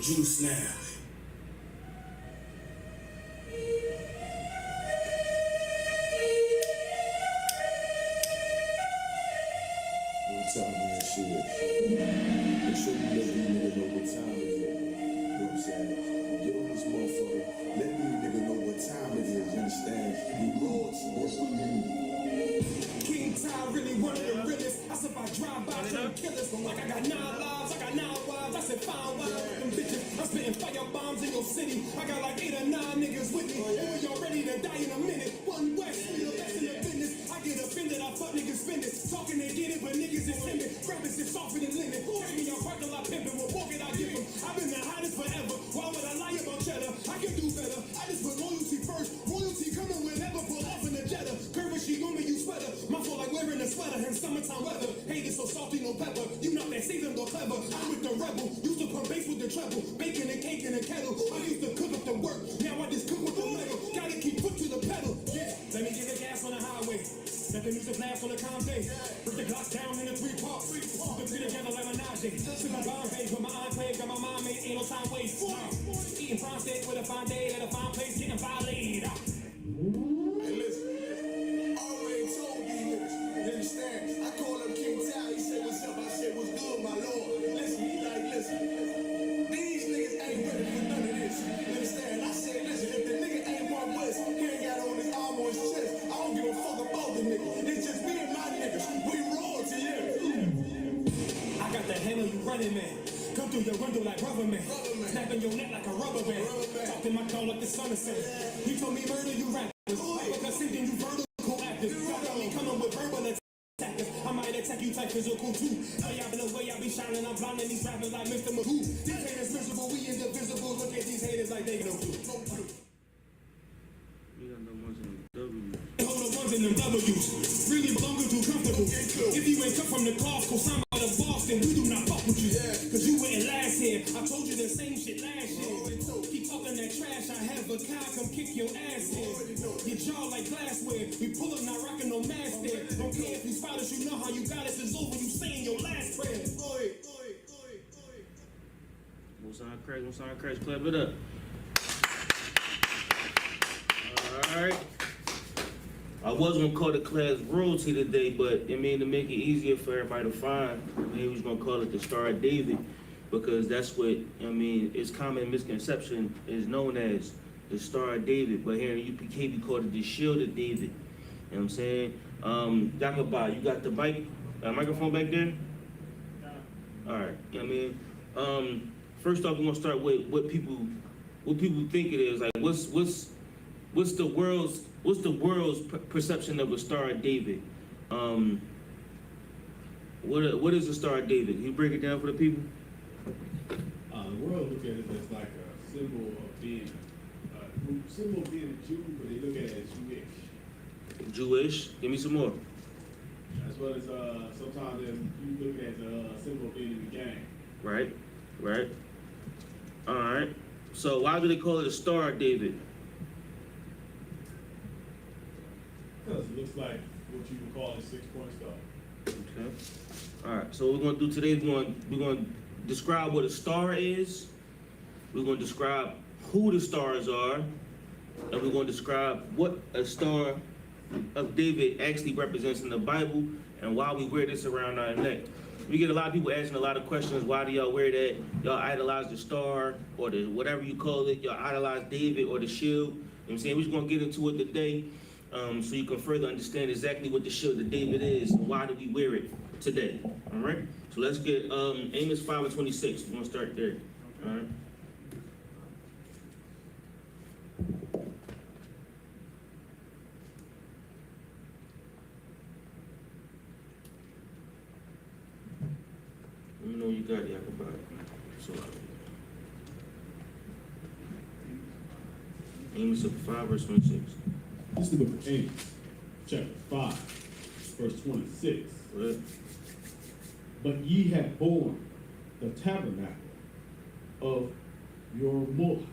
juice now. Tell me that shit. Make sure you let these niggas know what time it is. You know what I'm saying? Get on this motherfucker. Let these niggas know what time it is. You understand? You royalty. That's what you need. King Ty really one of the realest. I said if I drive by, some killers. I'm like, I got 9 lives, I got 9 wives. I said, fine, wild them bitches. I'm spitting fire bombs in your city. I got like 8 or 9 niggas with me. And y'all ready to die in a minute. One West, we the best in the business. I get offended, I fuck niggas spending. Talking they get it, but niggas is timid. Grabbing shit softer than linen. Catch me on parking lot pimping. What more can I give them? I've been the hottest forever. Why would I lie about cheddar? I can do better. I just put loyalty first. Royalty coming whenever. Pull off in the Jetta. Currency on me, you sweater. My fault like wearing a sweater in summertime weather. Hate it so salty, no pepper. You not that seasoned or clever. I'm with the rebel. Used to pump bass with the treble. Bacon and cake in a kettle. I used to cook up the work. Now I just cook with the metal. Gotta keep foot to the pedal. Yeah, let me get the gas on the highway. Let the music blast on the Conde. Break the Glock down in the 3 parts. Put the three together like a Najee. Took my bomb page with my enclave. Got my mind made, ain't no time waste. Eating prawn steak with a fine day at a fine place. Getting violated. Hey, listen. Already told these niggas. You understand? I called him King Ty. He said, what's up? I said, what's good, my lord? Listen, he like, listen. These niggas ain't ready for none of this. You understand? I said, listen, if the nigga ain't one West, he ain't got on his arm or his chest. I don't give a fuck about the nigga. It's just me and my niggas. We royalty, yeah. I got the handle you running, man. Come through your window like rubber man. Snapping your neck like a rubber band. Talking my call like the sun is setting. He told me murder you rappers. Because thinking you vertical actors. Y'all got me coming with verbal attackers. I might attack you type physical too. How y'all been the way I be shining. I'm blinding these rappers like Mr. Magoo. These haters miserable, we indivisible. Look at these haters like they know too. Hold the ones in them W's. Really longer too comfortable. If you ain't cut from the cloth, cause I'm out of Boston, we do not fuck with you. Cause you wouldn't last here. I told you the same shit last year. Keep talking that trash, I have a car, come kick your ass in. Your jaw like glassware. We pull up, not rocking no mask there. Don't care if you spot us, you know how you got us. It's over, you saying your last prayer. Most on crash, clap it up. Alright. I was gonna call the class royalty today, but I mean to make it easier for everybody to find, maybe we was gonna call it the Star of David, because that's what I mean. It's common misconception is known as the Star of David, but here in UPK we call it the Shield of David. You know what I'm saying? Yakaba, you got the microphone back there? All right. I mean, first off, we're gonna start with what people think it is. Like, what's the world's perception of a Star of David? What is the Star of David? Can you break it down for the people? The world look at it as like a symbol of being a Jew, but they look at it as Jewish. Jewish. Give me some more. As well as sometimes you look at the symbol of being in the gang. Right. All right. So why do they call it a Star of David? Because it looks like what you would call a 6-point star. Okay. All right. So what we're gonna do today, we're gonna describe what a star is. We're gonna describe who the stars are, and we're gonna describe what a Star of David actually represents in the Bible and why we wear this around our neck. We get a lot of people asking a lot of questions. Why do y'all wear that? Y'all idolize the star or the whatever you call it. Y'all idolize David or the shield. You know what I'm saying? We're just gonna get into it today. So you can further understand exactly what the shield of David is and why do we wear it today. All right. So let's get Amos 5:26. We're gonna start there. All right. Let me know you got it, Yakaba. So Amos 5:26. This is the book of Amos, chapter 5, verse 26. Right. But ye have borne the tabernacle of your Moloch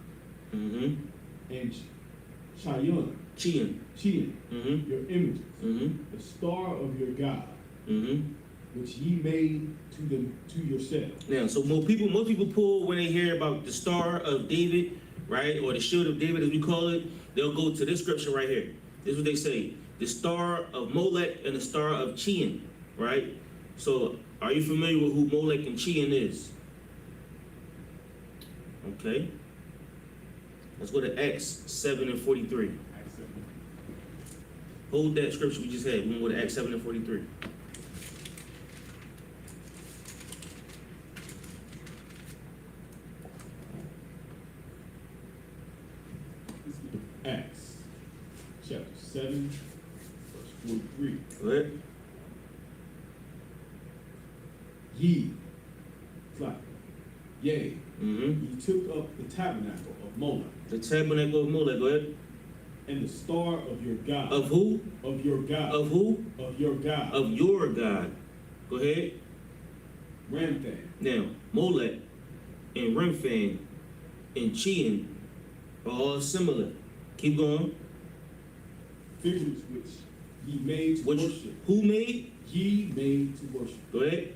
and Chian, Mm-hmm. your images, Mm-hmm. the star of your God, which ye made to yourselves. Now, so most people pull when they hear about the Star of David, right, or the Shield of David as we call it, they'll go to this scripture right here. This is what they say: the Star of Molech and the Star of Chian, right? So, are you familiar with who Molech and Chian is? Okay. Let's go to Acts 7:43. Acts 7. Hold that scripture we just had. We're going to go to Acts 7:43. Acts chapter 7, verse 43. Go ahead. Ye, it's like, yea, Mm-hmm. ye took up the tabernacle of Moloch, The tabernacle of Molech. Go ahead. and the star of your God. Of who? Of your God. Of who? Of your God. Of your God. Go ahead. Remphan. Now, Molech and Remphan and Chian are all similar. Keep going. Figures which ye made to Which, worship. who made? Ye made to worship. Go ahead.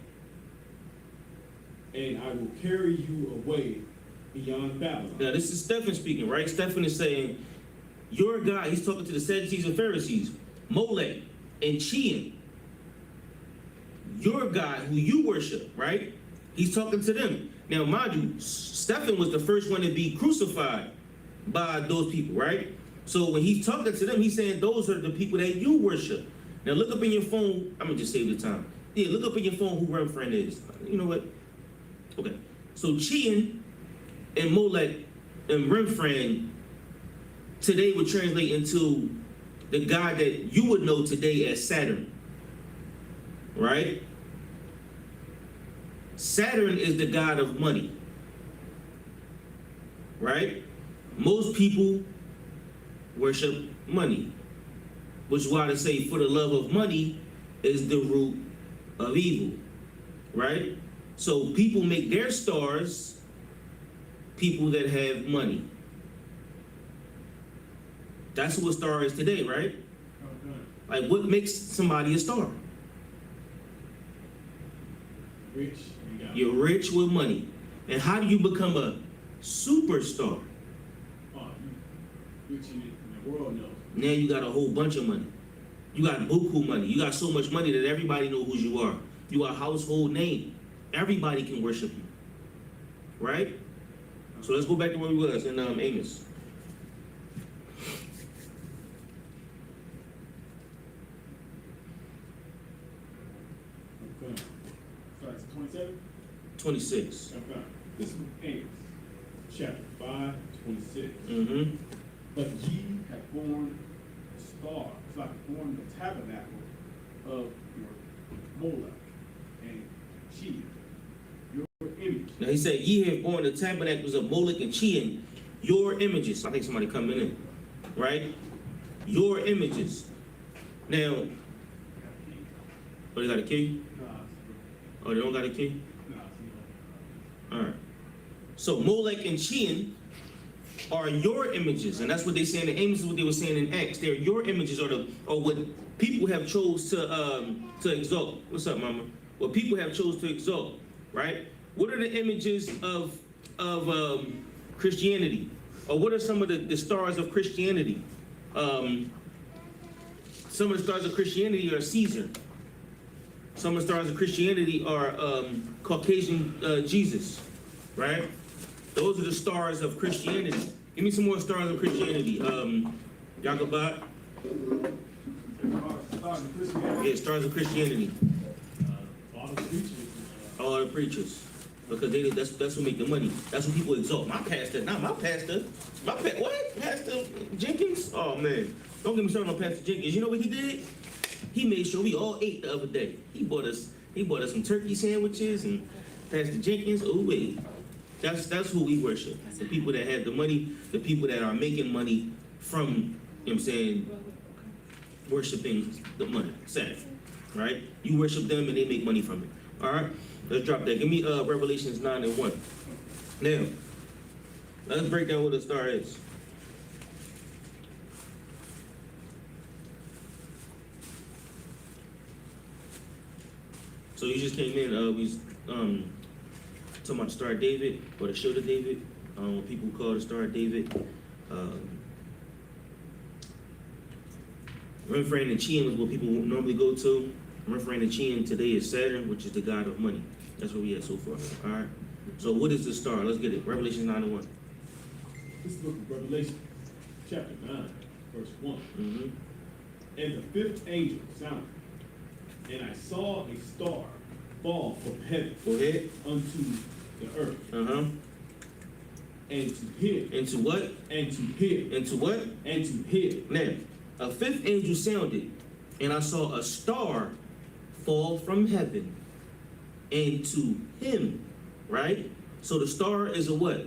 And I will carry you away beyond Babylon. Now, this is Stephen speaking, right? Stephen is saying, your God, he's talking to the Sadducees and Pharisees, Molech and Chian, your God who you worship, right? He's talking to them. Now, mind you, Stephen was the first one to be crucified by those people, right? So when he's talking to them, he's saying those are the people that you worship. Now, look up in your phone. I'm going to just save the time. Yeah, look up in your phone who Remphan is. You know what? Okay. So Chian and Molech and Remphan today would translate into the God that you would know today as Saturn, right? Saturn is the god of money, right? Most people worship money, which is why they say for the love of money is the root of evil, right? So people make their stars people that have money. That's what a star is today, right? Okay. Like, what makes somebody a star? Rich. You got You're rich with money. And how do you become a superstar? rich in the world knows. Now you got a whole bunch of money. You got buku money. You got so much money that everybody knows who you are. You are a household name. Everybody can worship you, right? So let's go back to where we was in Amos. Okay. So that's 27? 26. Okay. This is Amos, chapter 5, 26. Mm-hmm. But ye have borne a star, it's like borne the tabernacle of your Moloch and Chian, your image. Now he said, ye have borne the tabernacles of Molech and Chian, your images. I think somebody coming in, right? Your images. Now, oh, they got a king? Oh, they don't got a king? All right. So Molech and Chian are your images, and that's what they say in Amos, is what they were saying in Acts. They're your images, or what people have chose to exalt. What's up, Mama? What people have chose to exalt, right? What are the images of Christianity, or what are some of the stars of Christianity? Some of the stars of Christianity are Caesar. Some of the stars of Christianity are Caucasian Jesus, right? Those are the stars of Christianity. Give me some more stars of Christianity. Jacobot. Yeah, stars of Christianity. All the preachers. All the preachers. Because that's what make the money. That's what people exalt. My pastor, not my pastor. What? Pastor Jenkins? Oh man. Don't get me started on Pastor Jenkins. You know what he did? He made sure we all ate the other day. He bought us some turkey sandwiches, and Pastor Jenkins, oh wait. That's who we worship. The people that have the money, the people that are making money from, you know what I'm saying, worshiping the money. Sad, right? You worship them and they make money from it. All right, let's drop that. Give me Revelations 9:1. Now, let's break down what a star is. So you just came in, we was, talking about the Star of David, or the Shield of David, what people call the Star of David. Refrain and Chian is what people normally go to. Refrain and Chian today is Saturn, which is the god of money. That's where we at so far, all right? So what is the star? Let's get it. Revelation 9:1. This book of Revelation, chapter 9, verse 1. Mm-hmm. And the fifth angel sounded, and I saw a star fall from heaven Go ahead. unto the earth, Uh-huh. and to hit, Into what? and to hit, Into what? and to hit. Now, a fifth angel sounded, and I saw a star fall from heaven into him, right? So the star is a what?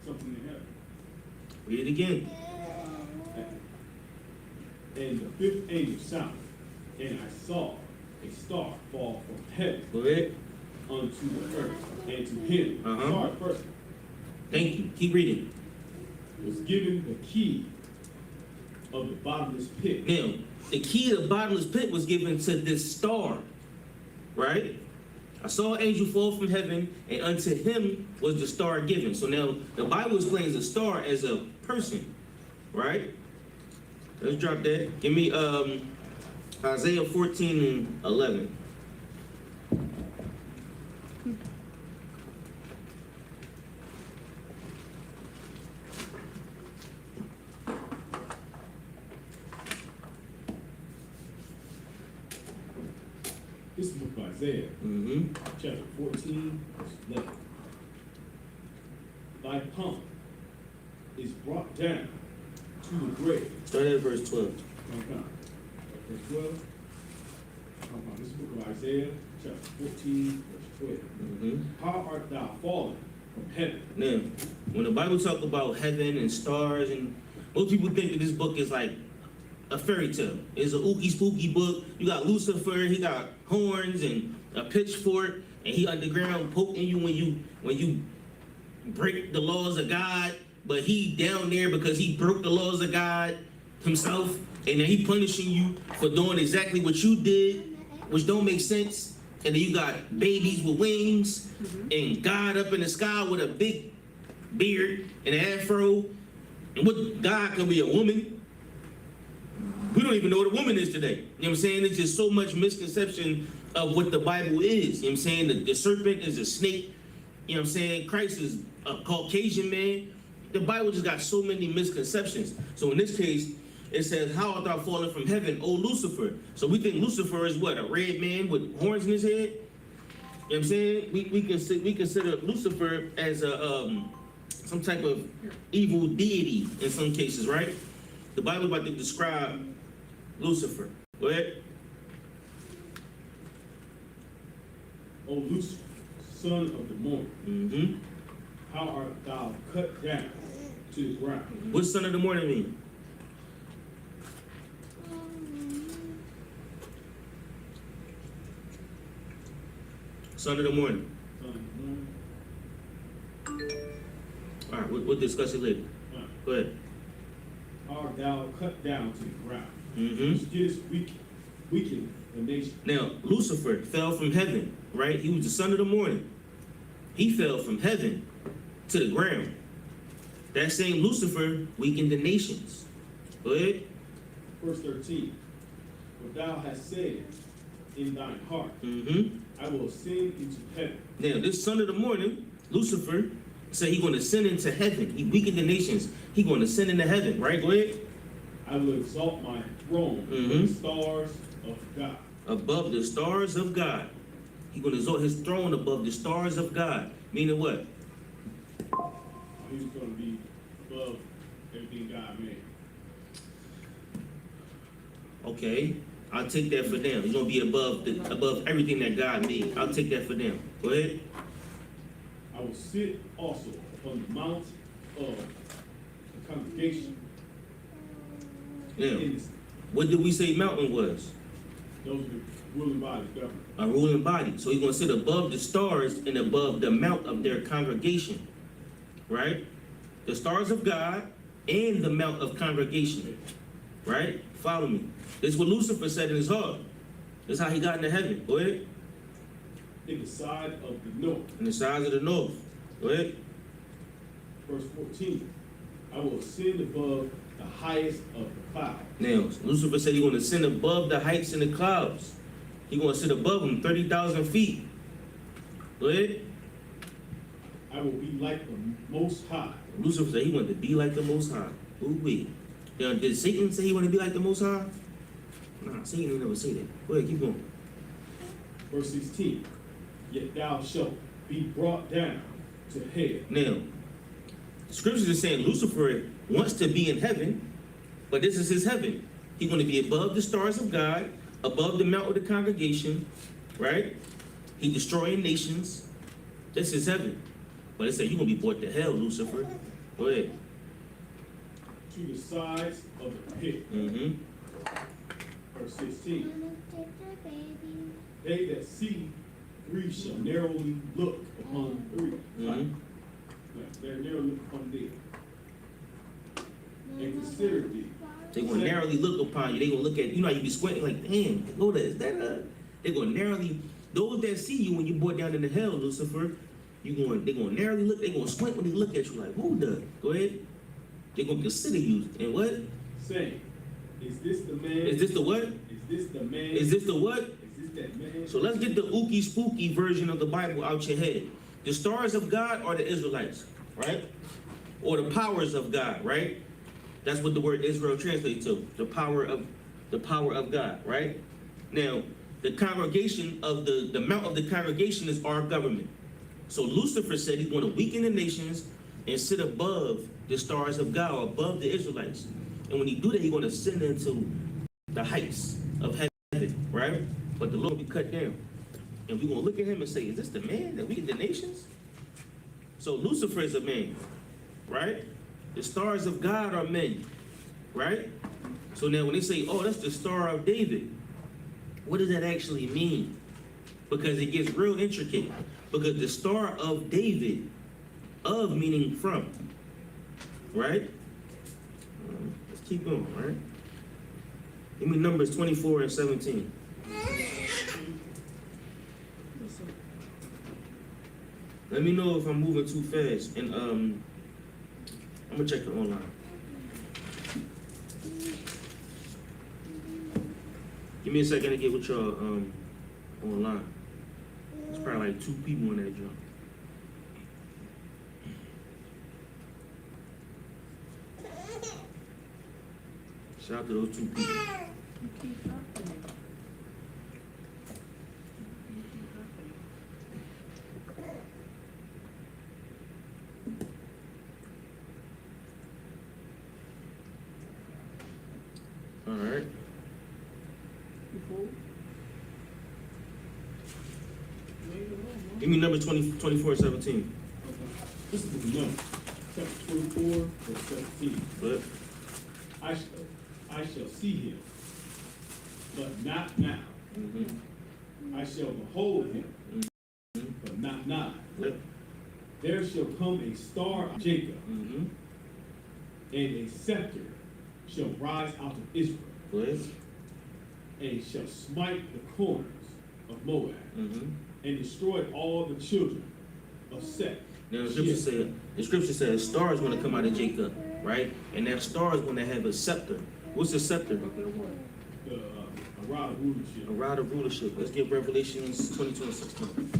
Something in heaven. Read it again. And the fifth angel sounded, and I saw a star fall from heaven Go ahead. unto the earth, and to him, Uh-huh. sorry, first, Thank you. Keep reading. was given the key of the bottomless pit. Now, the key to the bottomless pit was given to this star, right? I saw an angel fall from heaven, and unto him was the star given. So now the Bible explains the star as a person, right? Let's drop that. Give me Isaiah 14:11. This is the book of Isaiah, Mm-hmm. chapter 14, verse 11. Thy pomp is brought down to the grave. Start at verse 12. Okay. Verse 12. This is the book of Isaiah, chapter 14, verse 12. Mm-hmm. How art thou fallen from heaven? Now, when the Bible talk about heaven and stars, and most people think that this book is like a fairy tale. It's a ooky spooky book. You got Lucifer, he got horns and a pitchfork, and he underground poking you when you break the laws of God, but he down there because he broke the laws of God himself, and then he punishing you for doing exactly what you did, which don't make sense. And then you got babies with wings, and God up in the sky with a big beard and an afro. And what God can be a woman? We don't even know what a woman is today. You know what I'm saying? It's just so much misconception of what the Bible is. You know what I'm saying? The serpent is a snake. You know what I'm saying? Christ is a Caucasian man. The Bible just got so many misconceptions. So in this case, it says, how art thou fallen from heaven, O Lucifer? So we think Lucifer is what? A red man with horns in his head? You know what I'm saying? We consider Lucifer as a some type of evil deity in some cases, right? The Bible about to describe Lucifer. Go ahead. O Lucifer, son of the morning, Mm-hmm. how art thou cut down to the ground? What's son of the morning mean? Son of the morning. Son of the morning, All right, we'll discuss it later. Go ahead. how art thou cut down to the ground? Mm-hmm. Which didst weaken the nation. Now, Lucifer fell from heaven, right? He was the son of the morning. He fell from heaven to the ground. That same Lucifer weakened the nations. Go ahead. Verse 13. What thou hast said in thine heart, Mm-hmm. I will ascend into heaven. Now, this son of the morning, Lucifer, said he's going to ascend into heaven. He weakened the nations. He's going to ascend into heaven, right? Go ahead. I will exalt my throne above the stars of God. Above the stars of God. He's going to exalt his throne above the stars of God. Meaning what? He's going to be above everything God made. Okay, I'll take that for them. He's going to be above everything that God made. I'll take that for them. Go ahead. I will sit also upon the mount of the congregation. Now, what did we say mountain was? Those are the ruling bodies government. A ruling body. So he's going to sit above the stars and above the mount of their congregation. Right? The stars of God and the mount of congregation. right? Follow me. This is what Lucifer said in his heart. This is how he got into heaven. Go ahead. In the side of the north. In the sides of the north. Go ahead. Verse 14. I will ascend above the highest of the clouds. Now, Lucifer said he's going to ascend above the heights in the clouds. He's going to sit above them, 30,000 feet. Go ahead. I will be like the Most High. Lucifer said he wanted to be like the Most High. Ooh-wee. Now, did Satan say he wanted to be like the Most High? Nah, Satan ain't never say that. Go ahead, keep going. Verse 16. Yet thou shalt be brought down to hell. Now, scriptures is saying Lucifer wants to be in heaven, but this is his heaven. He's going to be above the stars of God, above the mount of the congregation, right? He destroying nations. This is heaven. But it said you're going to be brought to hell, Lucifer. Go ahead. To the sides of the pit. Mm-hmm. Verse 16. They that see three shall narrowly look upon three. Mm-hmm. They're narrowly look upon thee. And consider thee. They're going to narrowly look upon you. They're going to look at you know, you be squinting like, damn, go there. Is that a... They're going to narrowly... Those that see you when you brought down into hell, Lucifer, they're going to narrowly look. They're going to squint when they look at you like, who does? Go ahead. They're going to consider you. And what? Saying, is this the man? Is this the what? Is this the man? Is this the what? Is this that man? So let's get the ookie spooky version of the Bible out your head. The stars of God are the Israelites, right? Or the powers of God, right? That's what the word Israel translates to. The power of God, right? Now, the congregation of the mount of the congregation is our government. So Lucifer said he's going to weaken the nations and sit above the stars of God, or above the Israelites. And when he do that, he's going to ascend into the heights of heaven, right? But the Lord will be cut down. And we're going to look at him and say, is this the man that weakened the nations? So Lucifer is a man, right? The stars of God are men, right? So now when they say, oh, that's the Star of David, what does that actually mean? Because it gets real intricate. Because the Star of David, of meaning from, right? Let's keep going, right? Give me Numbers 24 and 17. Let me know if I'm moving too fast, and I'm gonna check it online. Give me a second to get with y'all online. There's probably like 2 people in that jump. Shout out to those 2 people. All right. Give me number 24, 17. This is the number. Chapter 24, verse 17. But I shall see him, but not now. I shall behold him, but not nigh. There shall come a star of Jacob, and a scepter shall rise out of Israel, and shall smite the corners of Moab, and destroy all the children of Seth. Now the scripture says a star is going to come out of Jacob, right? And that star is going to have a scepter. What's a scepter? A rod of rulership. A rod of rulership. Let's get Revelations 22 and 16.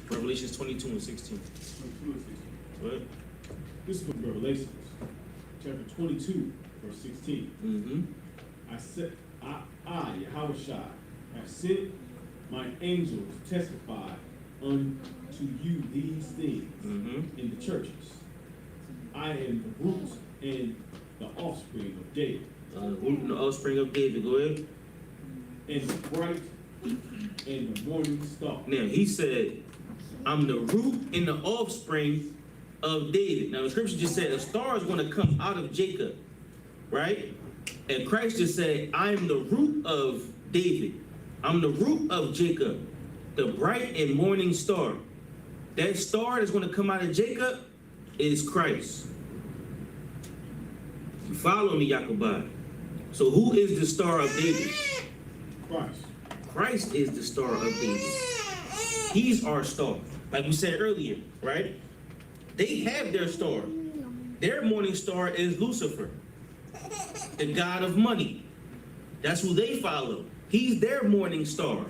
Revelations 22 and 16. 22 and 16. What? This is from Revelations, chapter 22, verse 16. I said, I Yahawashi, have sent my angel to testify unto you these things in the churches. I am the root and the offspring of David. Root and the offspring of David. Go ahead. And the bright and the morning star. Now he said, I'm the root and the offspring of David. Now the scripture just said a star is going to come out of Jacob, right? And Christ just said, I am the root of David. I'm the root of Jacob, the bright and morning star. That star that's going to come out of Jacob is Christ. You follow me, Yaakobah? So who is the star of David? Christ. Christ is the star of David. He's our star. Like we said earlier, right? They have their star. Their morning star is Lucifer, the god of money. That's who they follow. He's their morning star.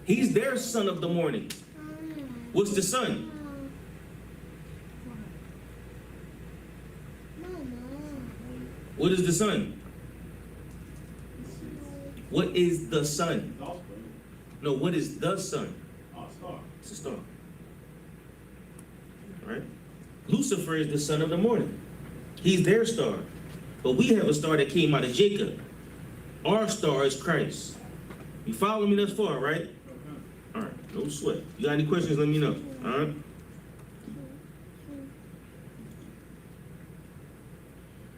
He's their son of the morning. What's the sun? What is the sun? What is the sun? Offspring. No, what is the sun? Star. It's a star. Right? Lucifer is the son of the morning. He's their star. But we have a star that came out of Jacob. Our star is Christ. You follow me thus far, right? Okay. All right, no sweat. You got any questions, let me know. All right?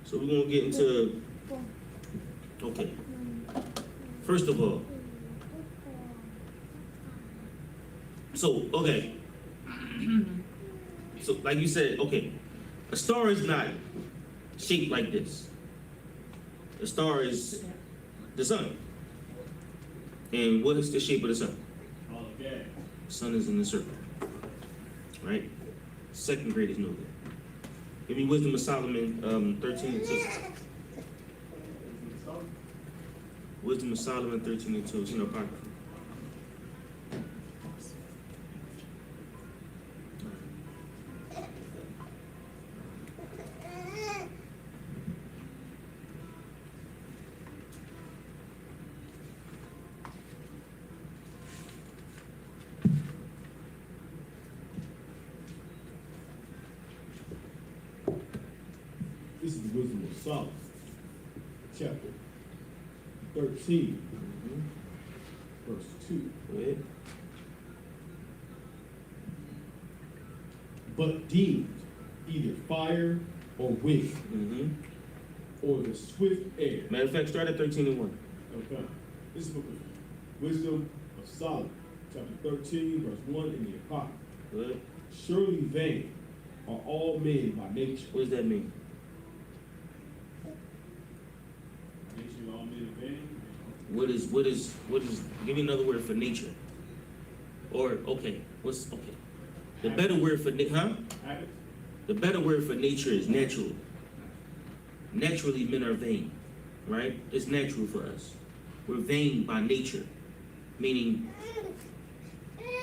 So we're going to get into, okay. First of all, so, okay. So, like you said, okay, a star is not shaped like this. The star is the sun. And what is the shape of the sun? All of gas. The sun is in the circle, right? Second graders know that. Give me Wisdom of Solomon 13 and 2. Wisdom of Solomon 13 and 2. It's in the Apocrypha. This is the wisdom of Solomon, chapter 13, verse 2. Go ahead. But deemed either fire or wind, or the swift air. Matter of fact, start at 13 and 1. Okay. This is the book of wisdom of Solomon, chapter 13, verse 1 in the Apocrypha. Go ahead. Surely vain are all men by nature. What does that mean? Nature, all men are vain. What is, give me another word for nature. Or, okay, okay. The better word for, Habit. The better word for nature is natural. Naturally, men are vain, right? It's natural for us. We're vain by nature, meaning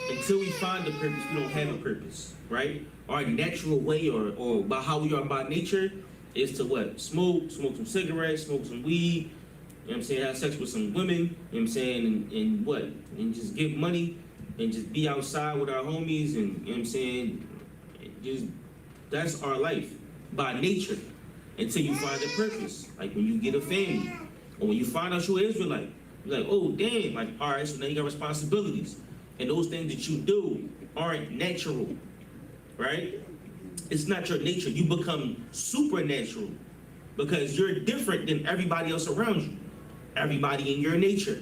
until we find a purpose, we don't have a purpose, right? Our natural way or by how we are by nature is to what? Smoke some cigarettes, smoke some weed, you know what I'm saying? Have sex with some women, you know what I'm saying? And what? And just give money and just be outside with our homies and, you know what I'm saying? Just, that's our life by nature until you find a purpose. Like when you get a family or when you find out you're Israelite, you're like, oh, damn, like, all right, so now you got responsibilities. And those things that you do aren't natural, right? It's not your nature. You become supernatural because you're different than everybody else around you. Everybody in your nature.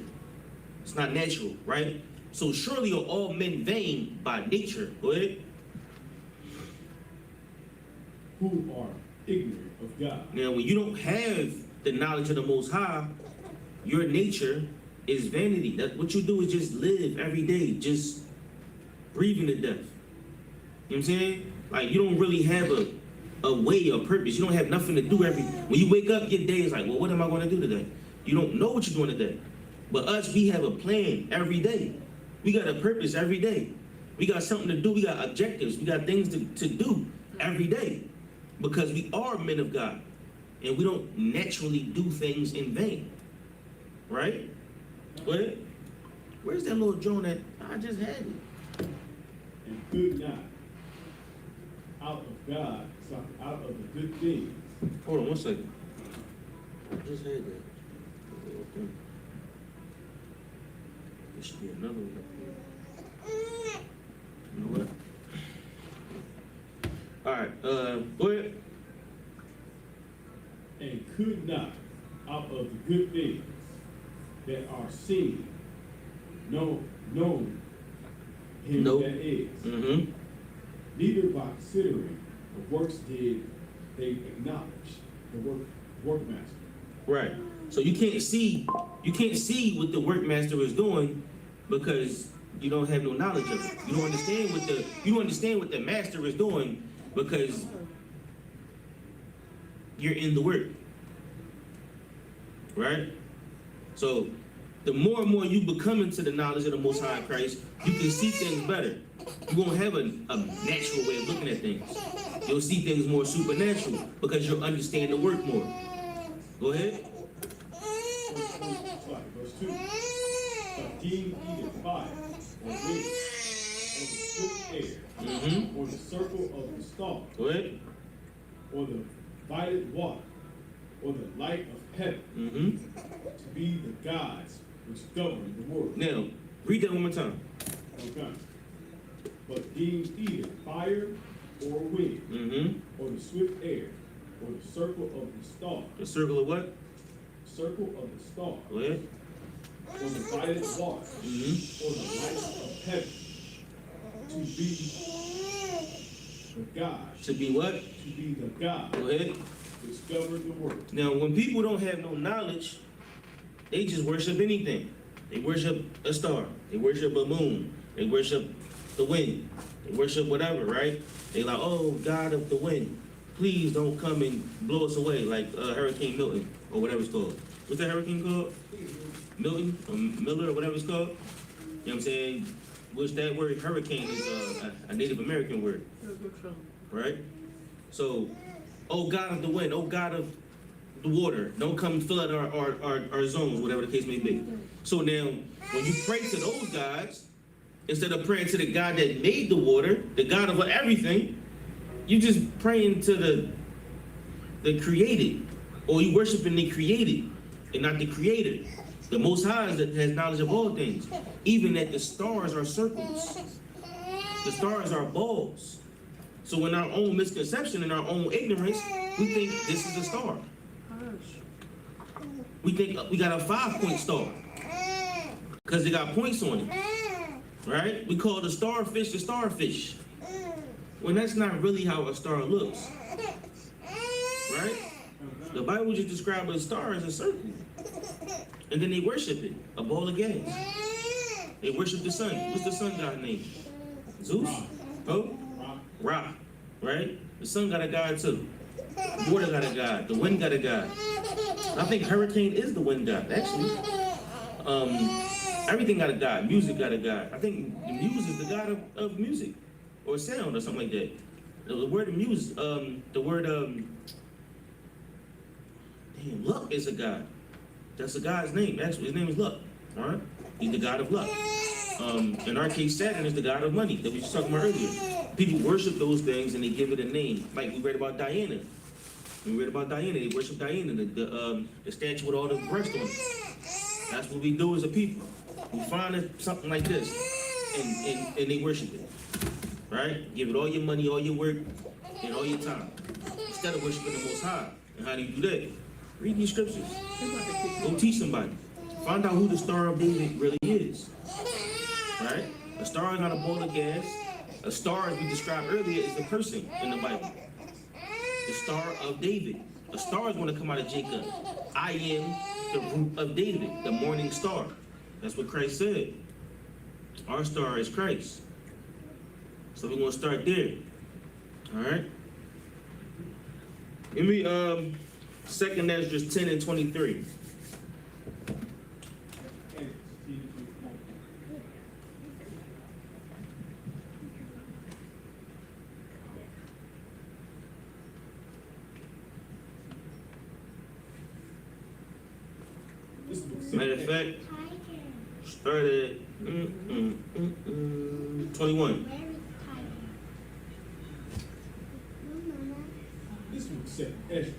It's not natural, right? So surely are all men vain by nature. Go ahead. Who are ignorant of God. Now, when you don't have the knowledge of the Most High, your nature is vanity. That what you do is just live every day, just breathing to death. You know what I'm saying? Like you don't really have a way or purpose. You don't have nothing to do when you wake up, your day is like, well, what am I going to do today? You don't know what you're doing today. But us, we have a plan every day. We got a purpose every day. We got something to do. We got objectives. We got things to do every day because we are men of God. And we don't naturally do things in vain. Right? What? Where's that little drone that I just had it? And good not out of God, so out of the good things. Hold on 1 second. I just had that. Okay. There should be another one up here. You know what? right, go ahead. And could not, out of the good things that are seen, know him Nope. that is. Mm-hmm. Neither by considering the works did they acknowledge the workmaster. Right. So you can't see what the workmaster is doing because you don't have no knowledge of it. You don't understand what the master is doing because you're in the work. Right? So the more and more you become into the knowledge of the Most High Christ, you can see things better. You won't have a natural way of looking at things. You'll see things more supernatural because you'll understand the work more. Go ahead. Verse 2. But deem either fire or wind or the swift air Mm-hmm. or the circle of the stars Go ahead. or the violet water or the light of heaven Mm-hmm. to be the gods which govern the world. Now, read that one more time. Okay. But deem either fire or wind Mm-hmm. or the swift air or the circle of the stars, The circle of what? circle of the stars Go ahead. or the violet water Mm-hmm. or the light of heaven to be the gods, To be what? to be the God Go ahead. which govern the world. Now, when people don't have no knowledge, they just worship anything. They worship a star. They worship a moon. They worship the wind. They worship whatever, right? They like, oh, God of the wind, please don't come and blow us away like Hurricane Milton or whatever it's called. What's that hurricane called? Milton or Miller or whatever it's called? You know what I'm saying? Which that word hurricane is a Native American word, right? So, oh God of the wind, oh God of the water, don't come flood our zones, whatever the case may be. So now, when you pray to those gods, instead of praying to the God that made the water, the God of everything, you just praying to the created, or you worshiping the created and not the creator. The Most High has knowledge of all things, even that the stars are circles. The stars are balls. So in our own misconception, in our own ignorance, we think this is a star. We think we got a 5-point star because it got points on it, right? We call the starfish. When that's not really how a star looks, right? The Bible just describes a star as a circle. And then they worship it, a ball of gas. They worship the sun. What's the sun god name? Zeus? Oh? Ra, right? The sun got a god too. Water got a god. The wind got a god. I think hurricane is the wind god, actually. Everything got a god. Music got a god. I think the muse is the god of music or sound or something like that. The word muse, luck is a god. That's a god's name. Actually, his name is Luck. All right, he's the god of luck. In our case, Saturn is the god of money that we were talking about earlier. People worship those things and they give it a name. Like we read about Diana. They worship Diana, the statue with all the breasts on it. That's what we do as a people. We find something like this, and they worship it. Right? Give it all your money, all your work, and all your time, instead of worshiping the Most High. And how do you do that? Read these scriptures. Go teach somebody. Find out who the Star of David really is. Right? A star is not a ball of gas. A star, as we described earlier, is a person in the Bible. The Star of David. A star is going to come out of Jacob. I am the root of David, the morning star. That's what Christ said. Our star is Christ. So we're going to start there. All right? Give me 2nd Esdras 10 and 23. Matter of fact, start at 21. This book is set Esdras,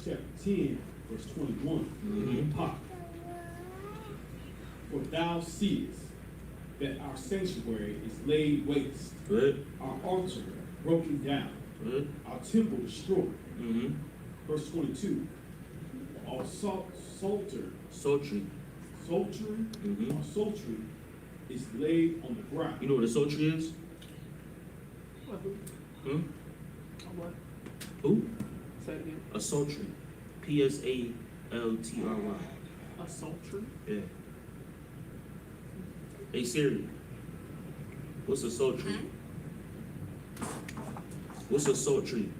chapter 10, verse 21. Pop. For thou seest that our sanctuary is laid waste, Good. our altar broken down, our temple destroyed. Mm-hmm. Verse 22, all sultry Mm-hmm. or sultry is laid on the ground. You know what a sultry is? Hmm? Who? Say it again. A sultry. P-S-A-L-T-R-Y. A sultry? Yeah. Hey Siri, what's a sultry? What's a sultry?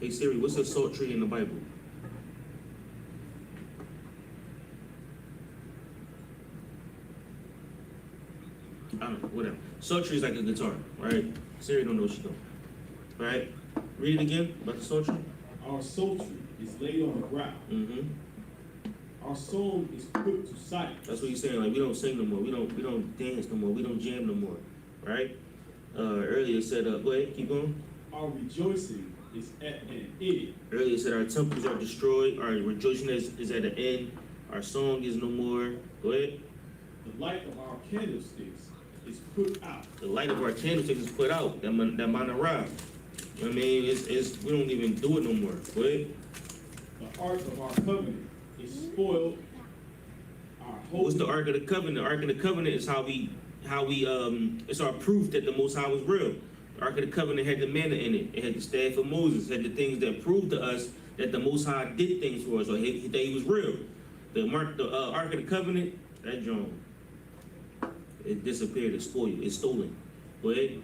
Hey Siri, what's a sultry in the Bible? I don't know, whatever. Sultry is like a guitar, right? Siri don't know what she's doing. Right? Read it again about the sultry. Our sultry is laid on the ground. Mm-hmm. Our song is put to silence. That's what he's saying. Like we don't sing no more. We don't dance no more. We don't jam no more. Right? Earlier it said, go ahead, keep going. Our rejoicing is at an end. Earlier it said our temples are destroyed. Our rejoicing is at an end. Our song is no more. Go ahead. The light of our candlesticks is put out. The light of our candlesticks is put out. That manara. You know what I mean? It's we don't even do it no more. Go ahead. The ark of our covenant is spoiled. Our holy What's the Ark of the Covenant? The Ark of the Covenant is how we it's our proof that the Most High was real. The Ark of the Covenant had the manna in it. It had the staff of Moses, had the things that proved to us that the Most High did things for us, or that he was real. The Ark of the Covenant, that joint, it disappeared, it's spoiled, it's stolen. Go ahead.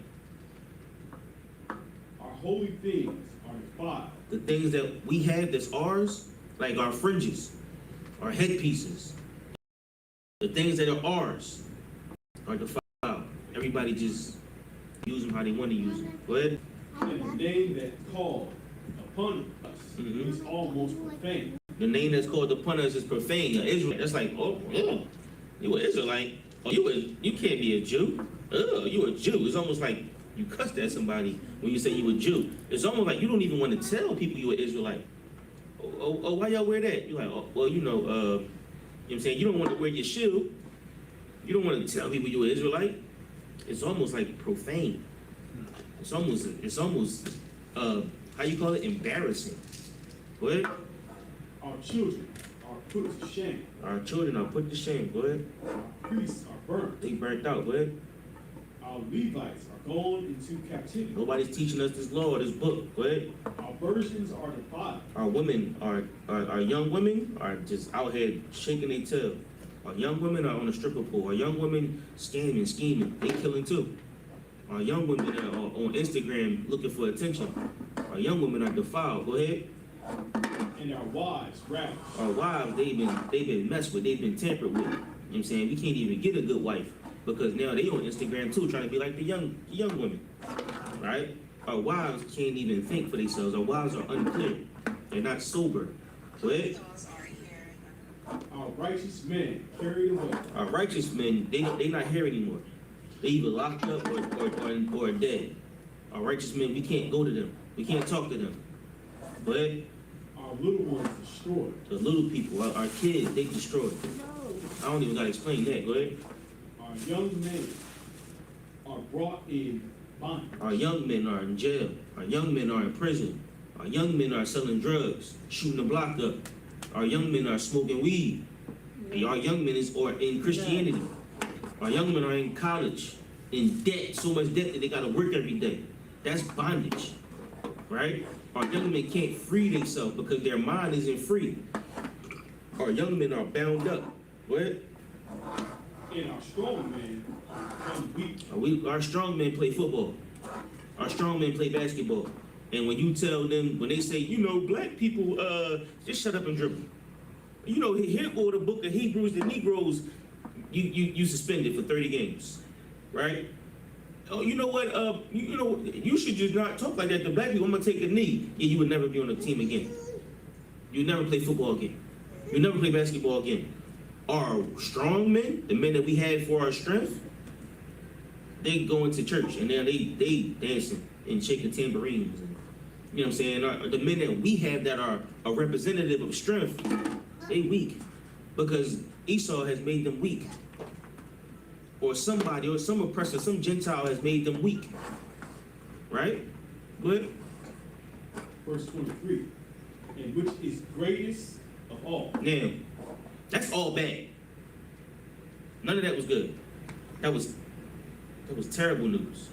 Our holy things are defiled. The things that we have that's ours, like our fringes, our headpieces, the things that are ours are defiled. Everybody just use them how they want to use them. Go ahead. And the name that called upon us Mhm. is almost profane. The name that's called upon us is profane. Israel. That's like, oh, yeah, you an Israelite. Oh, you can't be a Jew. Oh, you a Jew. It's almost like you cussed at somebody when you say you a Jew. It's almost like you don't even want to tell people you an Israelite. Oh, why y'all wear that? You're like, oh, well, you know what I'm saying? You don't want to wear your shoe. You don't want to tell people you're an Israelite. It's almost like profane. It's almost how you call it? Embarrassing. Go ahead. Our children are put to shame. Our children are put to shame. Go ahead. Our priests are burned. They burnt out. Go ahead. Our Levites are gone into captivity. Nobody's teaching us this law or this book. Go ahead. Our virgins are defiled. Our women, our young women are just out here shaking their tail. Our young women are on the stripper pole. Our young women scamming, scheming. They killing too. Our young women are on Instagram looking for attention. Our young women are defiled. Go ahead. And our wives ravished. Our wives, they've been messed with. They've been tampered with. You know what I'm saying? We can't even get a good wife because now they on Instagram too, trying to be like the young women, right? Our wives can't even think for themselves. Our wives are unclear. They're not sober. Go ahead. Our righteous men carried away. Our righteous men, they not here anymore. They either locked up or dead. Our righteous men, we can't go to them. We can't talk to them. Go ahead. Our little ones destroyed. The little people, our kids, they destroyed. I don't even gotta explain that. Go ahead. Our young men are brought in bondage. Our young men are in jail. Our young men are in prison. Our young men are selling drugs, shooting the block up. Our young men are smoking weed. Our young men are in Christianity. Our young men are in college, in debt, so much debt that they gotta work every day. That's bondage, right? Our young men can't free themselves because their mind isn't free. Our young men are bound up. What? And our strong men become weak. Our strong men play football. Our strong men play basketball. And when you tell them, when they say, you know, black people, just shut up and dribble. You know, here go the book of Hebrews, the Negroes, you suspended for 30 games, right? Oh, you know what? You should just not talk like that to black people. I'm gonna take a knee. Yeah, you would never be on a team again. You'd never play football again. You'd never play basketball again. Our strong men, the men that we had for our strength, they go into church and now they dancing and shaking tambourines. And, you know what I'm saying? The men that we have that are a representative of strength, they weak because Esau has made them weak. or somebody or some oppressor, some Gentile has made them weak. Right? Good? Verse 23, and which is greatest of all. Now, that's all bad. None of that was good. That was terrible news.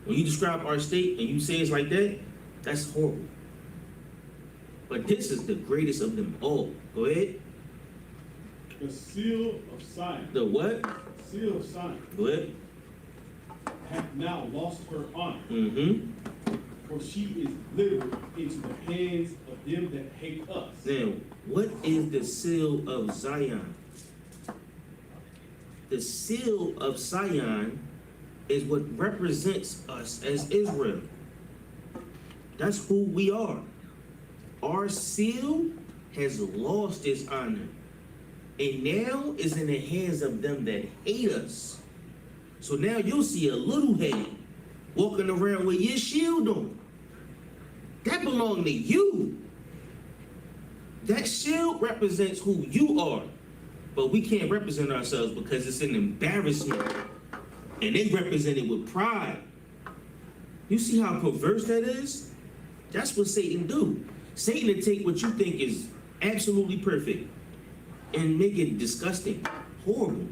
When you describe our state and you say it's like that, that's horrible. But this is the greatest of them all. Go ahead. The seal of Zion. The what? Seal of Zion Go ahead. hath now lost her honor, Mm-hmm. for she is delivered into the hands of them that hate us. Now, what is the seal of Zion? The seal of Zion is what represents us as Israel. That's who we are. Our seal has lost its honor, and now is in the hands of them that hate us. So now you'll see a little head walking around with your shield on. That belongs to you. That shield represents who you are. But we can't represent ourselves because it's an embarrassment. And they represent it with pride. You see how perverse that is? That's what Satan do. Satan will take what you think is absolutely perfect and make it disgusting, horrible.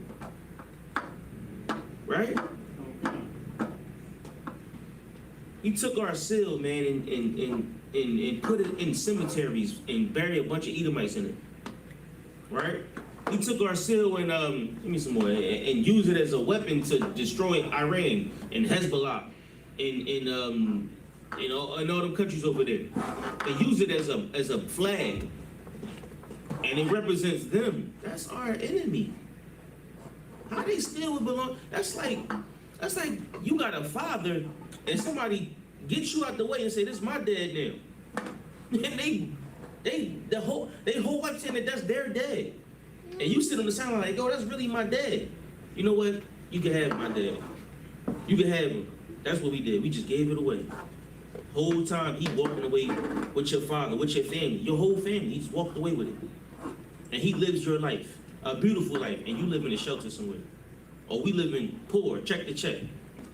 Right? He took our seal, man, and put it in cemeteries and buried a bunch of Edomites in it. Right? He took our seal and give me some more, and used it as a weapon to destroy Iran and Hezbollah and all them countries over there. They use it as a flag, and it represents them. That's our enemy. How they still would belong? That's like you got a father and somebody gets you out the way and say, "This is my dad now." And they whole life saying that that's their dad. And you sit on the sideline like, "Oh, that's really my dad." You know what? You can have my dad. You can have him. That's what we did. We just gave it away. Whole time he walking away with your father, with your family, your whole family. He's walked away with it. And he lives your life, a beautiful life, and you live in a shelter somewhere. Or we live in poor, check to check.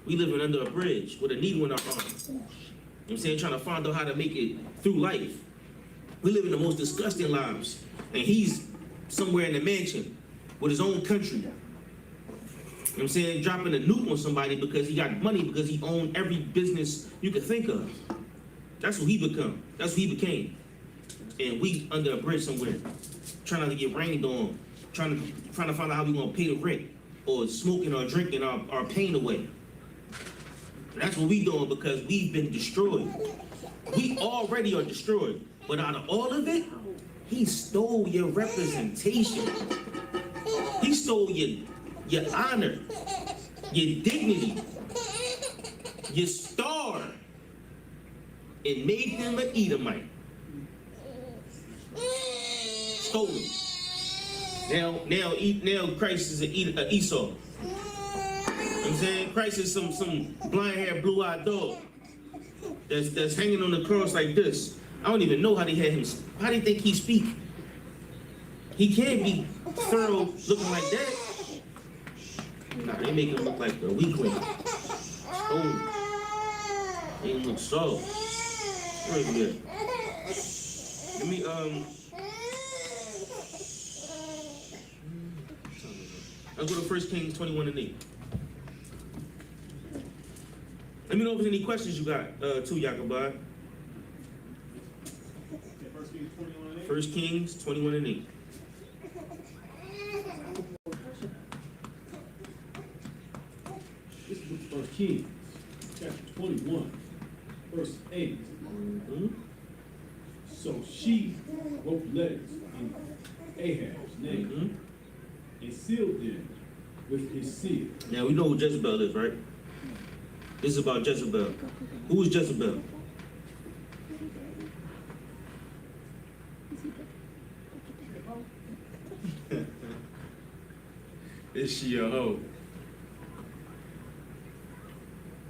We living under a bridge with a needle in our arm. You know what I'm saying? Trying to find out how to make it through life. We live in the most disgusting lives. And he's somewhere in the mansion with his own country. You know what I'm saying? Dropping a nuke on somebody because he got money, because he owned every business you could think of. That's who he become. That's who he became. And we under a bridge somewhere, trying not to get rained on, trying to find out how we gonna pay the rent, or smoking or drinking our pain away. And that's what we doing because we've been destroyed. We already are destroyed. But out of all of it, he stole your representation. He stole your honor, your dignity, your star, and made him an Edomite. Stole him. Now Christ is an Esau. You know what I'm saying? Christ is some blind-haired, blue-eyed dog that's hanging on the cross like this. I don't even know how they had him. How do you think he speak? He can't be thorough looking like that. Nah, they make him look like a weakling. Oh, they look soft. Where is he at? Let me let's go to 1 Kings 21:8. Let me know if there's any questions you got, too, Yaakobah. 1 Kings 21:8. This is the 1 Kings, chapter 21, verse 8. Mm-hmm. So she wrote letters in Ahab's name Mm-hmm. and sealed them with his seal. Now we know who Jezebel is, right? This is about Jezebel. Who is Jezebel? Is she a hoe?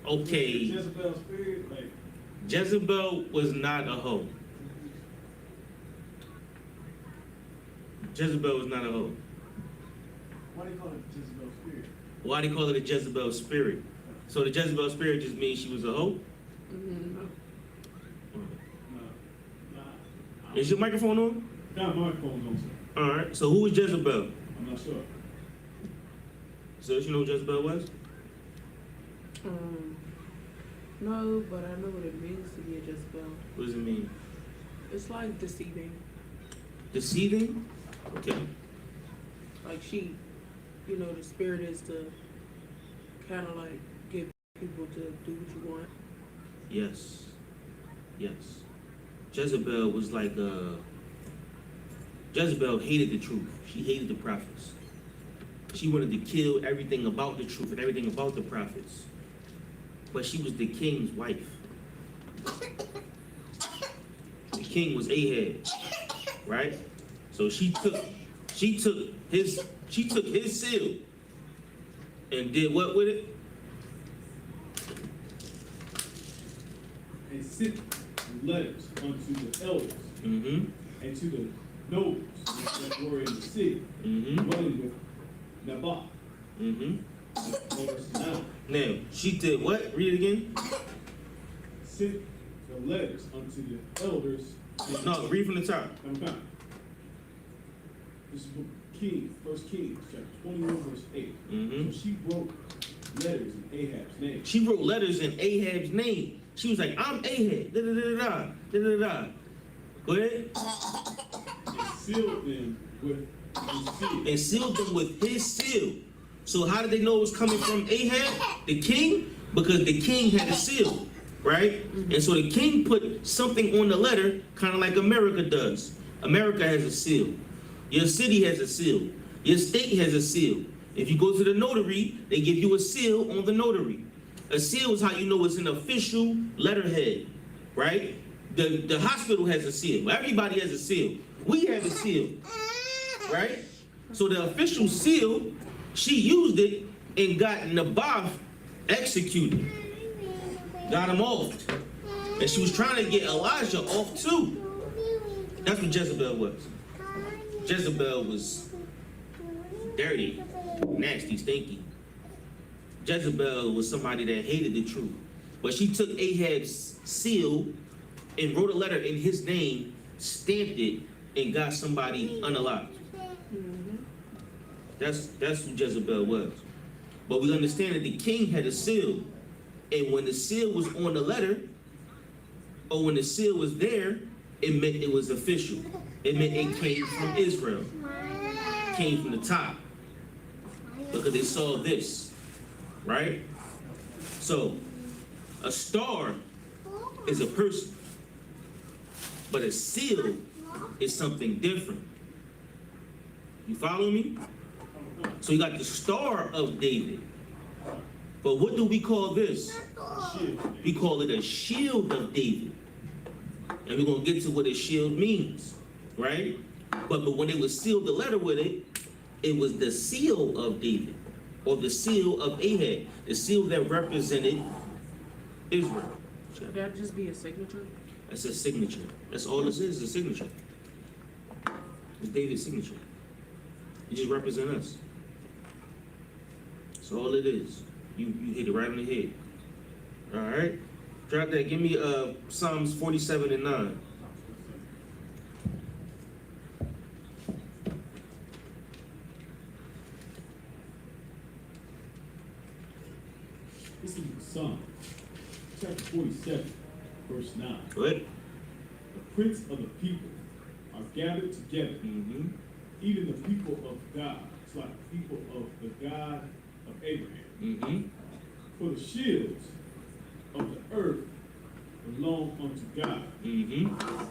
Okay, Jezebel's spirit, like, Jezebel was not a hoe. Jezebel was not a hoe. why do they call it Jezebel's spirit? Why they call it a Jezebel spirit? So the Jezebel spirit just means she was a hoe? No. Is your microphone on? Got my phone on, sir. All right. So who is Jezebel? I'm not sure. So you know who Jezebel was? No, but I know what it means to be a Jezebel. What does it mean? It's like deceiving. Deceiving? Okay. Like she, you know, the spirit is to kind of like get people to do what you want. Yes. Yes. Jezebel was like, Jezebel hated the truth. She hated the prophets. She wanted to kill everything about the truth and everything about the prophets. But she was the king's wife. The king was Ahab, right? So she took his seal and did what with it? And sent letters unto the elders Mm-hmm. and to the nobles that were in the city, Mm-hmm. dwelling with Naboth. Mm-hmm. Verse 9. Now, she did what? Read it again. Sent the letters unto the elders. and- No, read from the top. I'm fine. This is King, 1 Kings, chapter 21, verse 8. Mhm. So she wrote letters in Ahab's name. She wrote letters in Ahab's name. She was like, I'm Ahab. Da da da da da da da. Go ahead. And sealed them with his seal. And sealed them with his seal. So how did they know it was coming from Ahab, the king? Because the king had a seal, right? And so the king put something on the letter, kind of like America does. America has a seal. Your city has a seal. Your state has a seal. If you go to the notary, they give you a seal on the notary. A seal is how you know it's an official letterhead, right? The hospital has a seal. Everybody has a seal. We have a seal, right? So the official seal, she used it and got Naboth executed. Got him off. And she was trying to get Elijah off too. That's what Jezebel was. Jezebel was dirty, nasty, stinky. Jezebel was somebody that hated the truth. But she took Ahab's seal and wrote a letter in his name, stamped it, and got somebody unalive. That's who Jezebel was. But we understand that the king had a seal. And when the seal was on the letter, or when the seal was there, it meant it was official. It meant it came from Israel. It came from the top. Because they saw this, right? So, a star is a person. But a seal is something different. You follow me? So you got the Star of David. But what do we call this? We call it a shield of David. And we're going to get to what a shield means, right? But when they would seal the letter with it, it was the seal of David, or the seal of Ahab, the seal that represented Israel. Should that just be a signature? That's a signature. That's all this is a signature. It's David's signature. It just represents us. That's all it is. You hit it right on the head. All right? Drop that. Give me Psalms 47 and 9. This is Psalm, chapter 47, verse 9. What? The prince of the people are gathered together, Mm-hmm. even the people of God. It's like the people of the God of Abraham. Mm-hmm. For the shields of the earth belong unto God. Mm-hmm.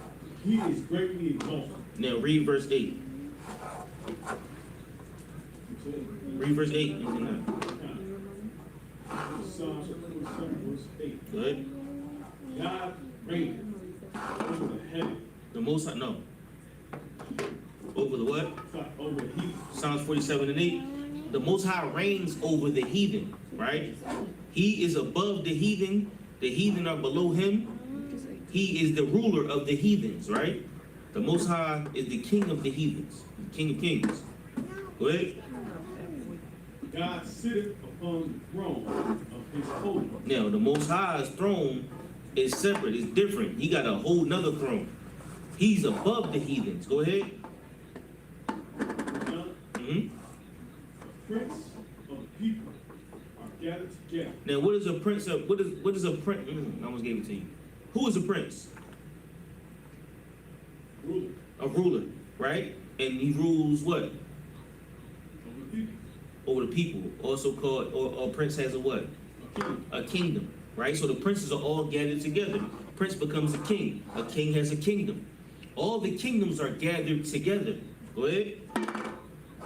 He is greatly exalted. Now read verse 8. Read verse 8 and 9. Psalm 47, verse 8. Go ahead. God reigneth over the heaven. The Most High, no. Over the what? It's like over the heathen. Psalms 47 and 8. The Most High reigns over the heathen, right? He is above the heathen. The heathen are below him. He is the ruler of the heathens, right? The Most High is the king of the heathens, king of kings. Go ahead. God sitteth upon the throne of his holiness. Now, the Most High's throne is separate, it's different. He got a whole nother throne. He's above the heathens. Go ahead. Now, hmm the prince of the people are gathered together. Now, what is a prince of, what is a prince? I almost gave it to you. Who is a prince? Ruler A ruler, right? And he rules what? of the people. Over the people. Also called, or prince has a what? A king. A kingdom, right? So the princes are all gathered together. Prince becomes a king. A king has a kingdom. All the kingdoms are gathered together. Go ahead.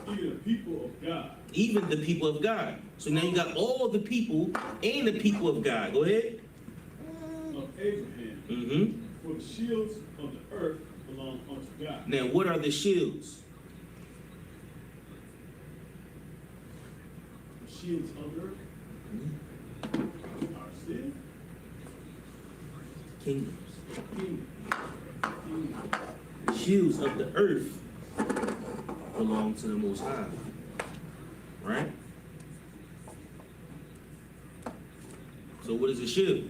Even the people of God. Even the people of God. So now you got all the people and the people of God. Go ahead. Of Abraham. Mm-hmm. For the shields of the earth belong unto God. Now, what are the shields? The shields of the earth are sin, Kingdoms. kingdom. Shields of the earth belong to the Most High. Right? So what is a shield?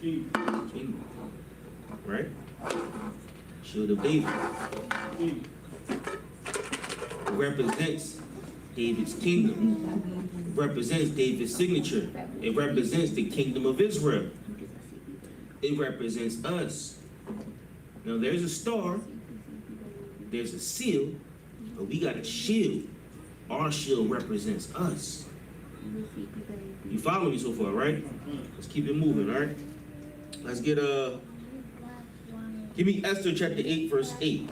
Kingdom. Kingdom. Right? Shield of David. Kingdom. It represents David's kingdom. It represents David's signature. It represents the kingdom of Israel. It represents us. Now there's a star, there's a seal, but we got a shield. Our shield represents us. You follow me so far, right? Let's keep it moving, all right? Let's get give me Esther chapter 8, verse 8.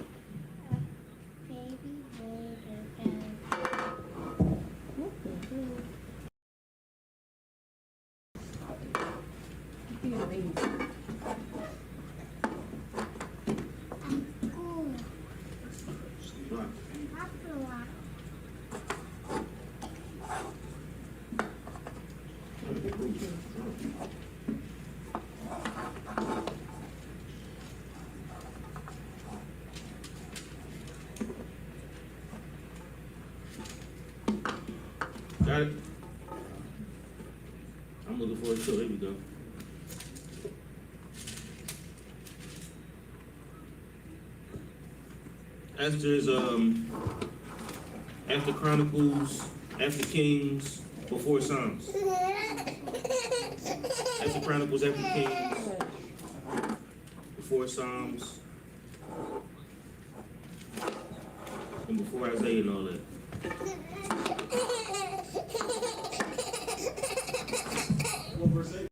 Got it? I'm looking for it too. There we go. Esther is after Chronicles, after Kings, before Psalms. After Chronicles, after Kings, before Psalms, and before Isaiah and all that. What verse 8?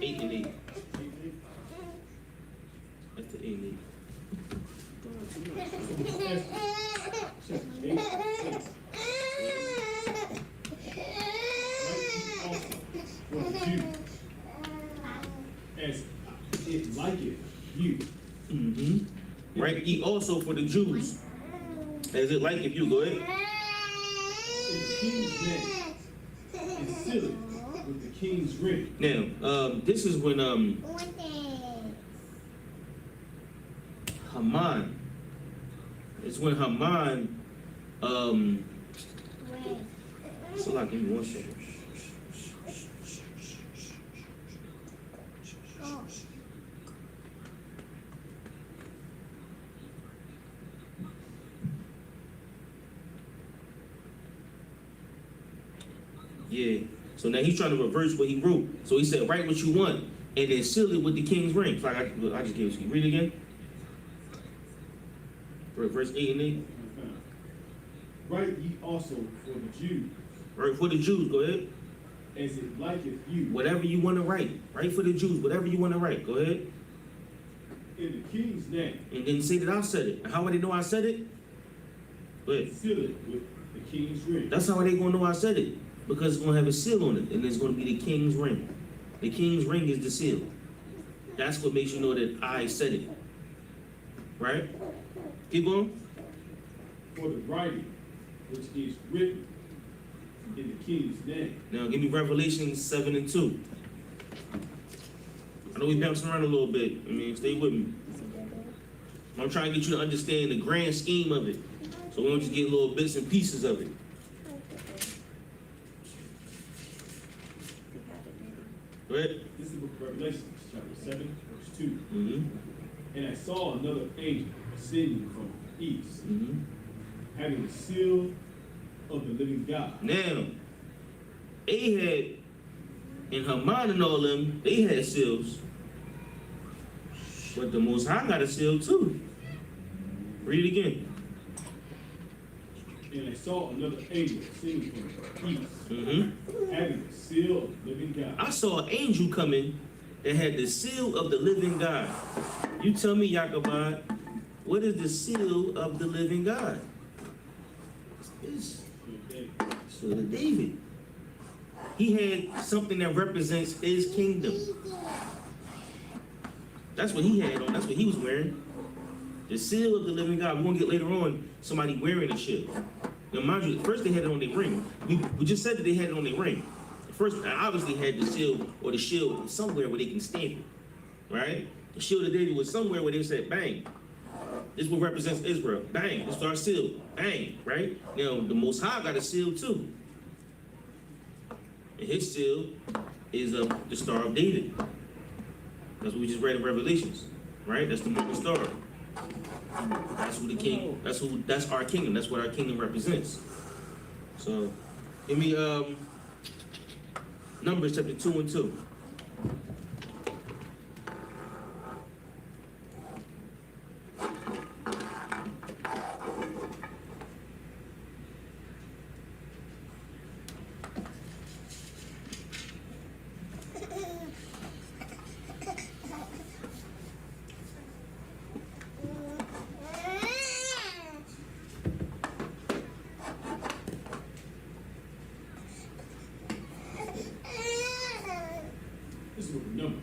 8 and 8. After 8 and 8. As it liketh you. Mm-hmm. Right? Ye also for the Jews. As it like if you go ahead. In the king's name is sealed with the king's ring. Now, this is when Haman. It's when Haman so like give me one second. Yeah. So now he's trying to reverse what he wrote. So he said, write what you want, and then seal it with the king's ring. So I just gave it to you. Read it again. Verse 8 and 8. Write ye also for the Jews. Right, for the Jews, go ahead. As it liketh you. Whatever you want to write. Write for the Jews, whatever you want to write. Go ahead. In the king's name. And then say that I said it. And how would they know I said it? Go ahead. Seal it with the king's ring. That's how they going to know I said it. Because it's going to have a seal on it. And it's going to be the king's ring. The king's ring is the seal. That's what makes you know that I said it. Right? Keep going. For the writing which is written in the king's name. Now give me Revelation 7 and 2. I know we bouncing around a little bit. I mean, stay with me. I'm trying to get you to understand the grand scheme of it. So we don't just get little bits and pieces of it. 7, verse 2. Mm-hmm. And I saw another angel ascending from the east, Mm-hmm. having the seal of the living God. Now, Ahab and Haman and all them, they had seals. But the Most High got a seal too. Read it again. And I saw another angel ascending from the east, Mm-hmm. having the seal of the living God. I saw an angel coming that had the seal of the living God. You tell me, Yaqubad, what is the seal of the living God? It's seal of David. He had something that represents his kingdom. That's what he had on. That's what he was wearing. The seal of the living God. We're going to get later on somebody wearing a shield. Now, mind you, first they had it on their ring. We just said that they had it on their ring. First, obviously had the seal or the shield somewhere where they can stand it, right? The shield of David was somewhere where they said, bang, this is what represents Israel. Bang, this is our seal. Bang, right? Now, the Most High got a seal too. And his seal is the Star of David. That's what we just read in Revelations, right? That's the morning star. That's who the king, that's our kingdom. That's what our kingdom represents. So, give me Numbers chapter 2 and 2. This is what the Numbers,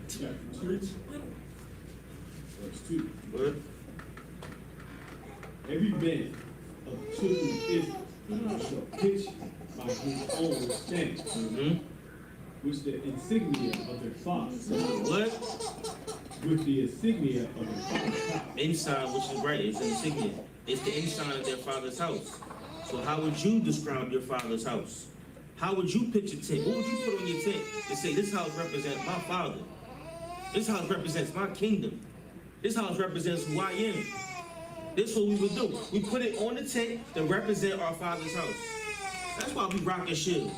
chapter 2, verse 2. What? Every man of the children of Israel shall pitch by his own standard, Mm-hmm. which the insignia of their fathers, What? with the insignia of their father's house. Inside, which is right, it's insignia. It's the inside of their father's house. So how would you describe your father's house? How would you pitch a tent? What would you put on your tent to say this house represents my father? This house represents my kingdom. This house represents who I am. This is what we would do. We put it on the tent to represent our father's house. That's why we rock a shield.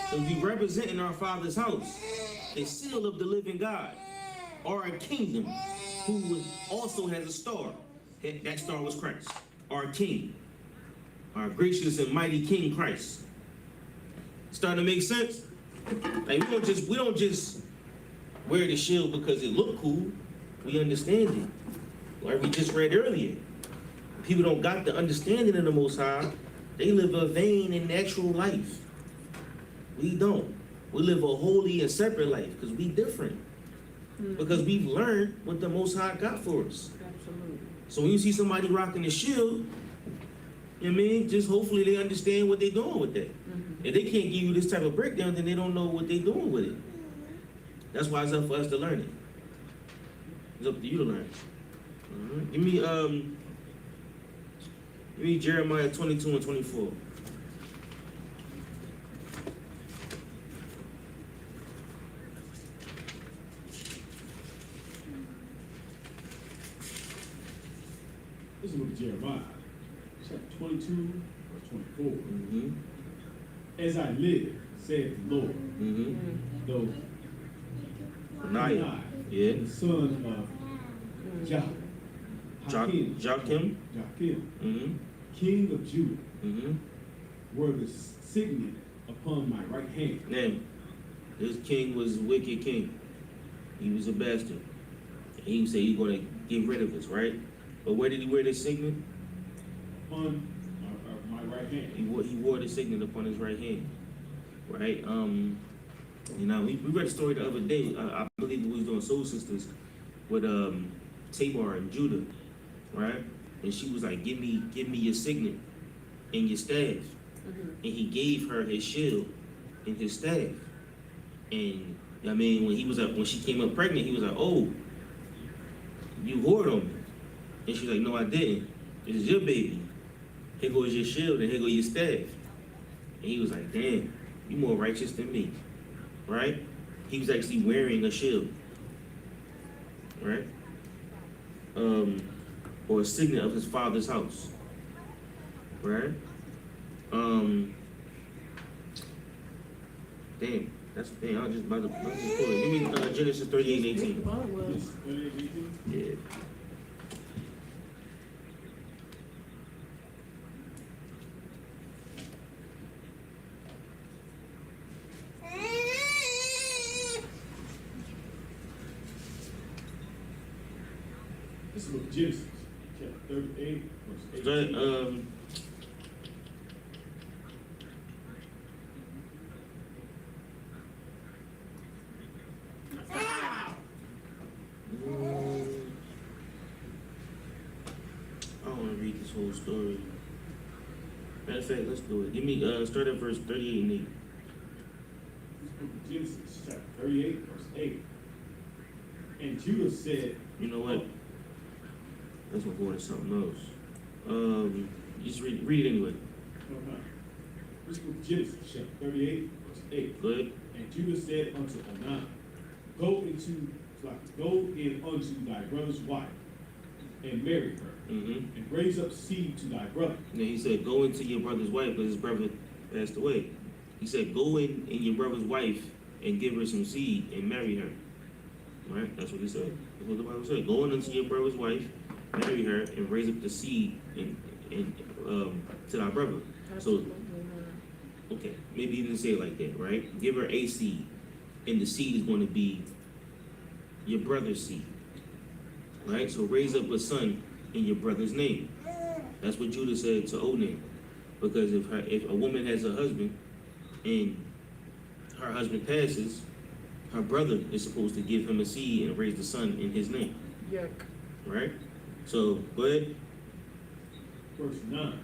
Because we representing our father's house. The seal of the living God. Or a kingdom who also has a star. That star was Christ. Our king. Our gracious and mighty King Christ. Starting to make sense? Like we don't just wear the shield because it look cool. We understand it. Like we just read earlier. People don't got the understanding of the Most High. They live a vain and natural life. We don't. We live a holy and separate life because we different. Because we've learned what the Most High got for us. Absolutely. So when you see somebody rocking a shield, you know what I mean, just hopefully they understand what they're doing with that. If they can't give you this type of breakdown, then they don't know what they're doing with it. That's why it's up for us to learn it. It's up to you to learn it. All right. Give me Jeremiah 22 and 24. This is the book of Jeremiah, chapter 22, verse 24. Mm-hmm. As I live, saith the Lord, Mm-hmm. though Benaiah. Yeah. the son of Joachim, Joachim. Mm-hmm. king of Judah, Mm-hmm. were the signet upon my right hand. Now, this king was a wicked king. He was a bastard. And he said he's going to get rid of us, right? But where did he wear the signet? Upon my right hand. He wore the signet upon his right hand, right? You know, we read a story the other day. I believe we was doing Soul Sisters with Tamar and Judah, right? And she was like, "Give me your signet and your staff." And he gave her his shield and his staff. And I mean, when she came up pregnant, he was like, "Oh, you whored on me." And she's like, "No, I didn't. This is your baby. Here goes your shield and here goes your staff." And he was like, "Damn, you more righteous than me," right? He was actually wearing a shield. right? Or a signet of his father's house, right? Damn, I was just about to pull it. Give me Genesis 38:18. Oh, well. This 38:18. Yeah. This is what Genesis, chapter 38, verse Start, 18. I don't want to read this whole story. Matter of fact, let's do it. Give me start at verse 38 and 8. Genesis, chapter 38, verse 8. And Judah said, You know what? Let's go into something else. Just read it anyway. This book of Genesis, chapter 38, verse 8. Go ahead. And Judah said unto Onan, go in unto thy brother's wife, and marry her, and raise up seed to thy brother. And then he said, go into your brother's wife, because his brother passed away. He said, go in your brother's wife and give her some seed and marry her. Right? That's what he said. That's what the Bible said. Go in unto your brother's wife, marry her, and raise up the seed and to thy brother. So, okay, maybe he didn't say it like that, right? Give her a seed, and the seed is going to be your brother's seed, right? So raise up a son in your brother's name. That's what Judah said to Onan, because if a woman has a husband and her husband passes, her brother is supposed to give him a seed and raise the son in his name, Yuck. right? So go ahead. Verse 9.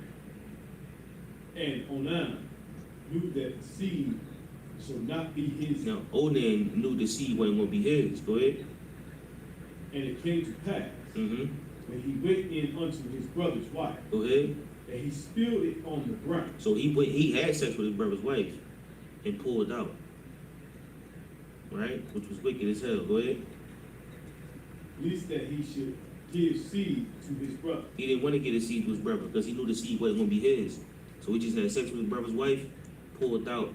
And Onan knew that the seed shall not be his. Now Onan knew the seed wasn't going to be his. Go ahead. And it came to pass, when he went in unto his brother's wife, Go ahead. that he spilled it on the ground. So he had sex with his brother's wife and pulled out, right? Which was wicked as hell. Go ahead. Least that he should give seed to his brother. He didn't want to get a seed to his brother because he knew the seed wasn't going to be his. So he just had sex with his brother's wife, pulled out,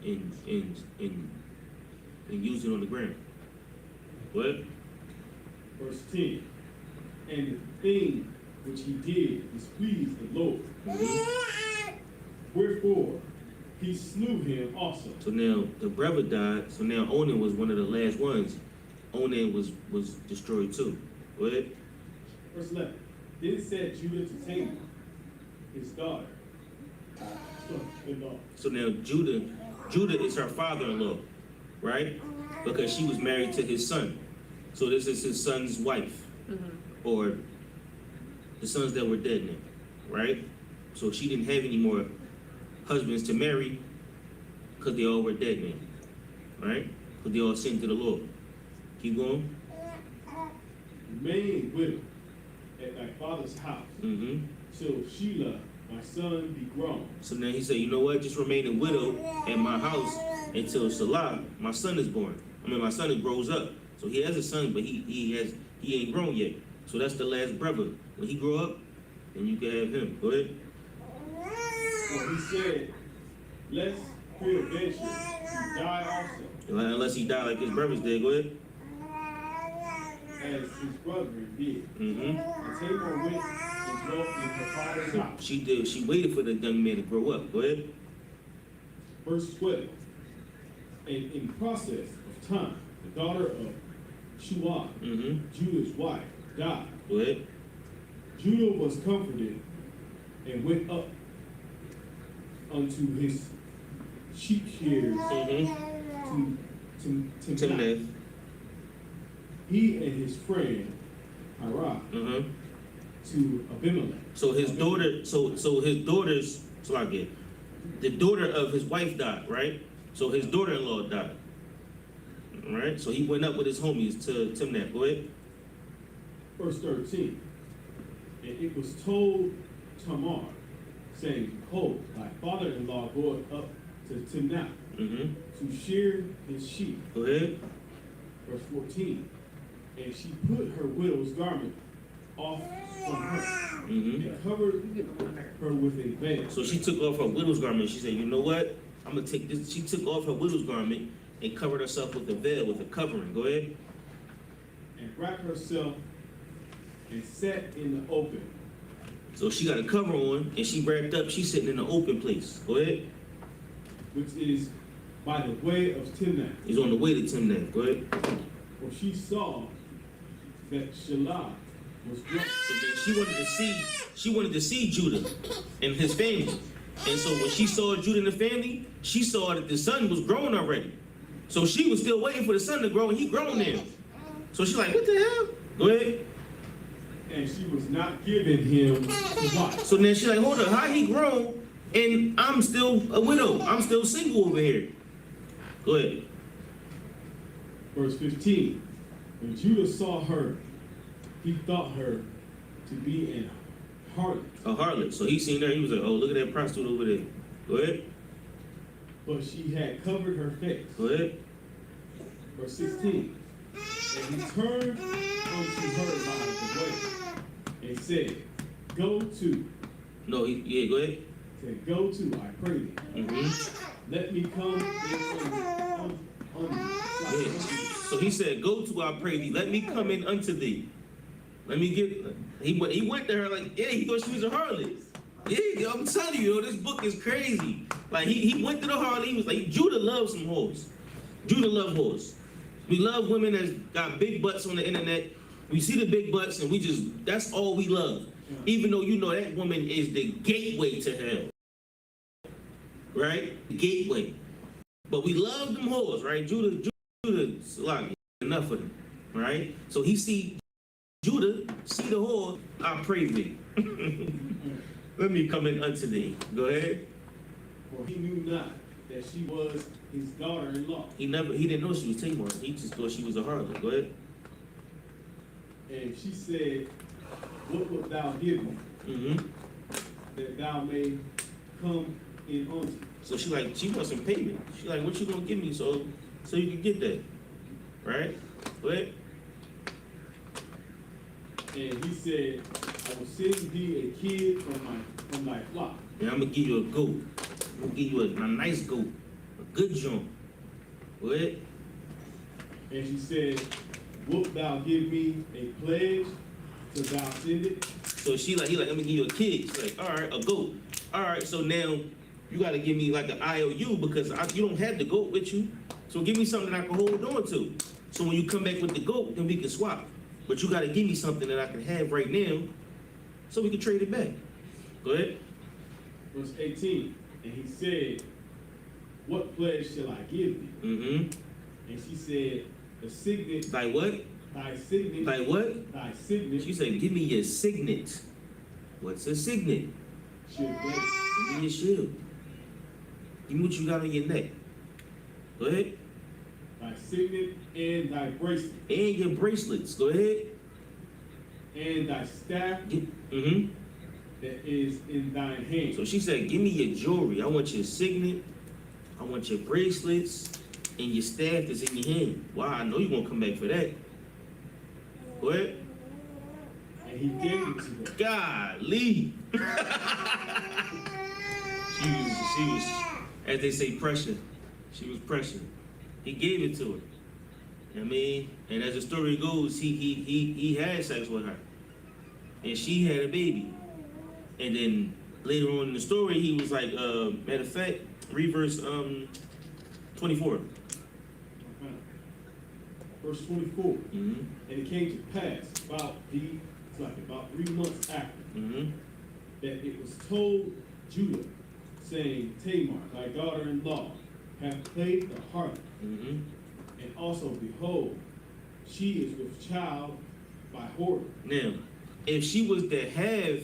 and used it on the ground. What? Verse 10. And the thing which he did displeased the Lord. Wherefore he slew him also. So now the brother died. So now Onan was one of the last ones. Onan was destroyed too. Go ahead. Verse 11. Then said Judah to Tamar, his daughter, son-in-law. So now Judah is her father-in-law, right? Because she was married to his son. So this is his son's wife, or the sons that were dead now, right? So she didn't have any more husbands to marry because they all were dead now, right? Because they all sinned to the Lord. Keep going. Remain widow at thy father's house, till Shelah, my son, be grown. So now he said, you know what? Just remain a widow at my house until Salah, my son, is born. I mean, my son grows up. So he has a son, but he ain't grown yet. So that's the last brother. When he grow up, then you can have him. Go ahead. So he said, lest peradventure he die also, Unless he died like his brothers did. Go ahead. as his brethren did. And Tamar went and dwelt in her father's house. She did. She waited for the young man to grow up. Go ahead. Verse 12. And in process of time, the daughter of Shuah, Judah's wife, died. Go ahead. Judah was comforted and went up unto his sheep shearers to Timnath. He and his friend Hirah to Abimelech. So his daughter. So his daughters. So I get. The daughter of his wife died, right? So his daughter-in-law died. Right? So he went up with his homies to Timnath. Go ahead. Verse 13. And it was told Tamar, saying, behold, thy father-in-law goeth up to Timnath to shear his sheep. Go ahead. Verse 14. And she put her widow's garment off from her and covered her with a veil. So she took off her widow's garment. She said, you know what? I'm gonna take this. She took off her widow's garment and covered herself with a veil, with a covering. Go ahead. And wrapped herself and sat in the open. So she got a cover on and she wrapped up. She's sitting in the open place. Go ahead. Which is by the way of Timnath. He's on the way to Timnath. Go ahead. For she saw that SHALAM was drunk. So then she wanted to see Judah and his family. And so when she saw Judah and the family, she saw that the son was grown already. So she was still waiting for the son to grow, and he grown now. So she's like, what the hell? Go ahead. And she was not giving him to watch. So then she's like, hold up, how he grown and I'm still a widow? I'm still single over here. Go ahead. Verse 15. When Judah saw her, he thought her to be an harlot. A harlot. So he seen her, he was like, oh, look at that prostitute over there. Go ahead. But she had covered her face. Go ahead. Verse 16. And he turned unto her by the way and said, go to. No, yeah, go ahead. Said, go to, I pray thee. Let me come Yeah. So he said, go to, I pray thee. Let me come in unto thee. Let me get. He went to her like, yeah, he thought she was a harlot. Yeah, I'm telling you, this book is crazy. Like he went to the harlot. He was like, Judah loves some whores. Judah love whores. We love women that's got big butts on the internet. We see the big butts and that's all we love. Even though you know that woman is the gateway to hell. Right? The gateway. But we love them whores, right? Judah's like, enough of them, right? So he see Judah, see the whore, I pray thee. Let me come in unto thee. Go ahead. For he knew not that she was his daughter-in-law. He didn't know she was Tamar. He just thought she was a harlot. Go ahead. And she said, what wilt thou give me, that thou may come in unto? So she wants some payment. She like, what you gonna give me so you can get that? Right? Go ahead. And he said, I will send thee a kid from thy flock. And I'm gonna give you a goat. I'm gonna give you a nice goat. A good joint. Go ahead. And she said, wilt thou give me a pledge till thou send it? So he like, let me give you a kid. She's like, all right, a goat. All right, so now you gotta give me like an IOU because you don't have the goat with you. So give me something I can hold on to. So when you come back with the goat, then we can swap. But you gotta give me something that I can have right now so we can trade it back. Go ahead. Verse 18, and he said, what pledge shall I give thee? And she said, the signet. By what? Thy signet. By what? Thy signet. She said, give me your signet. What's a signet? Shield. Give me your shield. Give me what you got on your neck. Go ahead. Thy signet and thy bracelet. And your bracelets. Go ahead. And thy staff that is in thine hand. So she said, give me your jewelry. I want your signet. I want your bracelets. And your staff that's in your hand. Wow, I know you're going to come back for that. Go ahead. And he gave it to her. Golly. she was, as they say, pressure. She was pressure. He gave it to her. I mean, and as the story goes, he had sex with her. And she had a baby. And then later on in the story, he was like, matter of fact, read verse 24. Verse 24. And it came to pass about 3 months after that it was told Judah, saying, Tamar, thy daughter-in-law, hath played the harlot. And also, behold, she is with child by whoredom. Now, if she was to have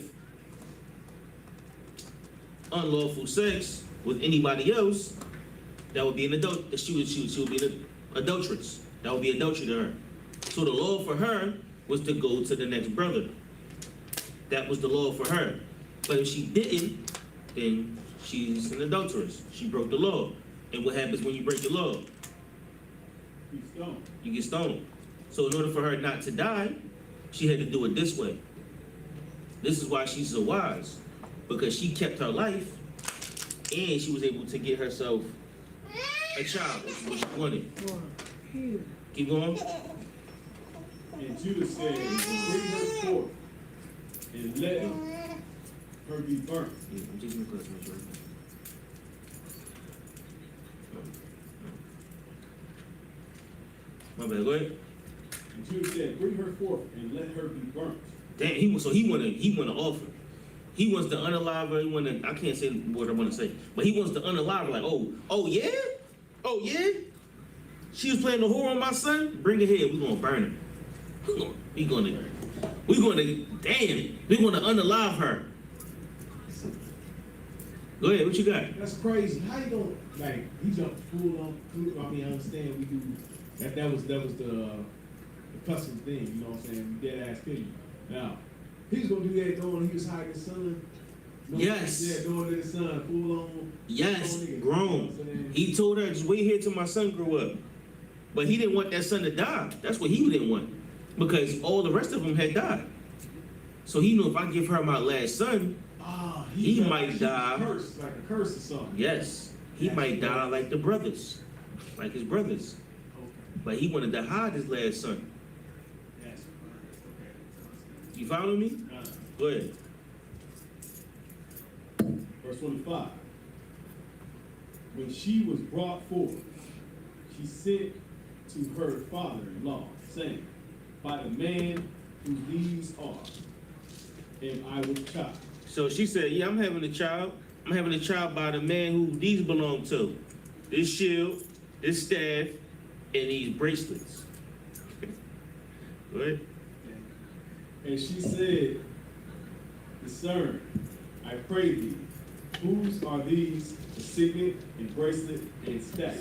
unlawful sex with anybody else, that would be an adult. She would be an adulteress. That would be adultery to her. So the law for her was to go to the next brother. That was the law for her. But if she didn't, then she's an adulteress. She broke the law. And what happens when you break the law? He's stoned. You get stoned. So in order for her not to die, she had to do it this way. This is why she's so wise, because she kept her life and she was able to get herself a child. That's what she wanted. Keep going. And Judah said, bring her forth and let her be burnt. Yeah, I'm taking the class, make sure. My bad, go ahead. And Judah said, bring her forth and let her be burnt. Damn, he want to offer. He wants to unalive her. He want to, I can't say what I want to say, but he wants to unalive her. Like, oh yeah, she was playing the whore on my son. Bring her here. We gonna burn her. We gonna unalive her. Go ahead. What you got? That's crazy. How you gonna, like, he jumped full on, I mean, I understand we do, that was the custom thing, you know what I'm saying? Dead ass piggy. Now, he was gonna do that going, he was hiding his son. Yes. Yeah, going to his son, full on. Yes, full on nigga, grown. you know what I'm saying? He told her, just wait here till my son grow up. But he didn't want that son to die. That's what he didn't want. Because all the rest of them had died. So he knew if I give her my last son, he felt might like die. He was cursed, like a curse or something. Yes, he might die like the brothers, like his brothers. Okay. But he wanted to hide his last son. That's okay. You follow me? Go ahead. Verse 25. When she was brought forth, she sent to her father-in-law, saying, by the man who these are, am I with child. So she said, yeah, I'm having a child. I'm having a child by the man who these belong to. This shield, this staff, and these bracelets. Go ahead. And she said, discern, I pray thee, whose are these, the signet and bracelet and staff?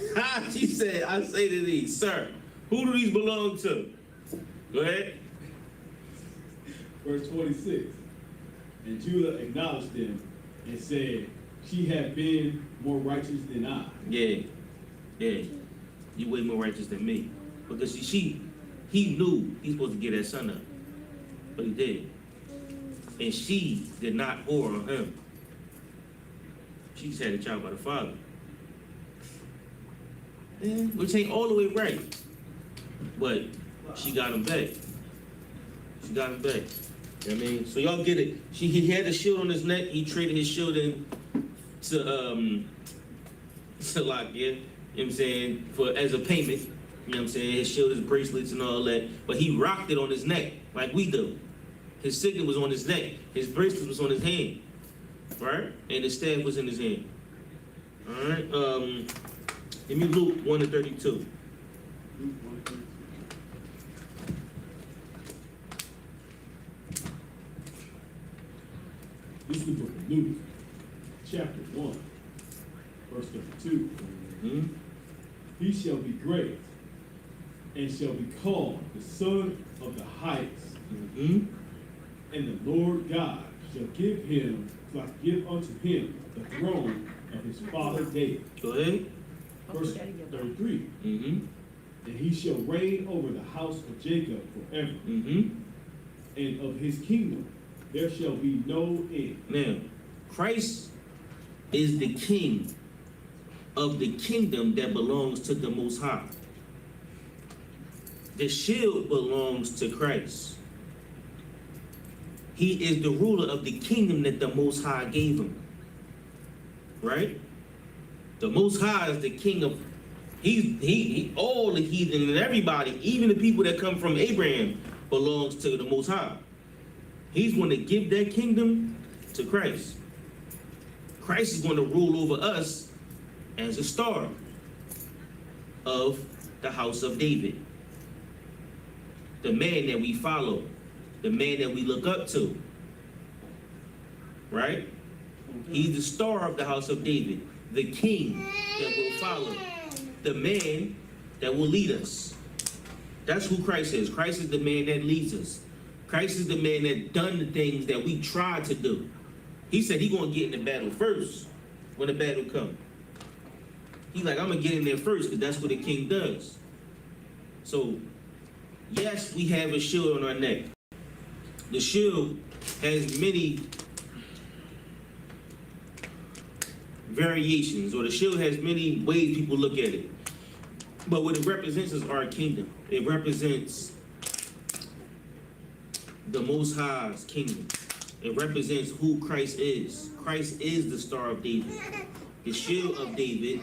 She said, I say to thee, sir, who do these belong to? Go ahead. Verse 26. And Judah acknowledged them and said, she hath been more righteous than I. Yeah. You way more righteous than me. Because he knew he was supposed to get that son up. But he did. And she did not whore on him. She just had a child by the father. Which ain't all the way right. But she got him back. You know what I mean? So y'all get it. He had a shield on his neck. He traded his shield in to like, yeah, you know what I'm saying, as a payment. You know what I'm saying? His shield, his bracelets and all that. But he rocked it on his neck, like we do. His signet was on his neck. His bracelet was on his hand. Right? And his staff was in his hand. Alright? Give me Luke 1:32. This is the book of Luke, chapter 1, verse 32. Mm-hmm. He shall be great and shall be called the Son of the Highest. Mm-hmm. And the Lord God shall give unto him the throne of his father David. Go ahead. Verse 33. Mm-hmm. And he shall reign over the house of Jacob forever. Mm-hmm. And of his kingdom there shall be no end. Now, Christ is the king of the kingdom that belongs to the Most High. The shield belongs to Christ. He is the ruler of the kingdom that the Most High gave him. Right? The Most High is the king of, he all the heathen and everybody, even the people that come from Abraham, belongs to the Most High. He's going to give that kingdom to Christ. Christ is going to rule over us as a star of the house of David. The man that we follow, the man that we look up to. Right? He's the star of the house of David, the king that will follow, the man that will lead us. That's who Christ is. Christ is the man that leads us. Christ is the man that done the things that we tried to do. He said he's going to get in the battle first when the battle comes. He's like, I'm going to get in there first because that's what a king does. So yes, we have a shield on our neck. The shield has many variations, or the shield has many ways people look at it. But what it represents is our kingdom. It represents the Most High's kingdom. It represents who Christ is. Christ is the Star of David. The shield of David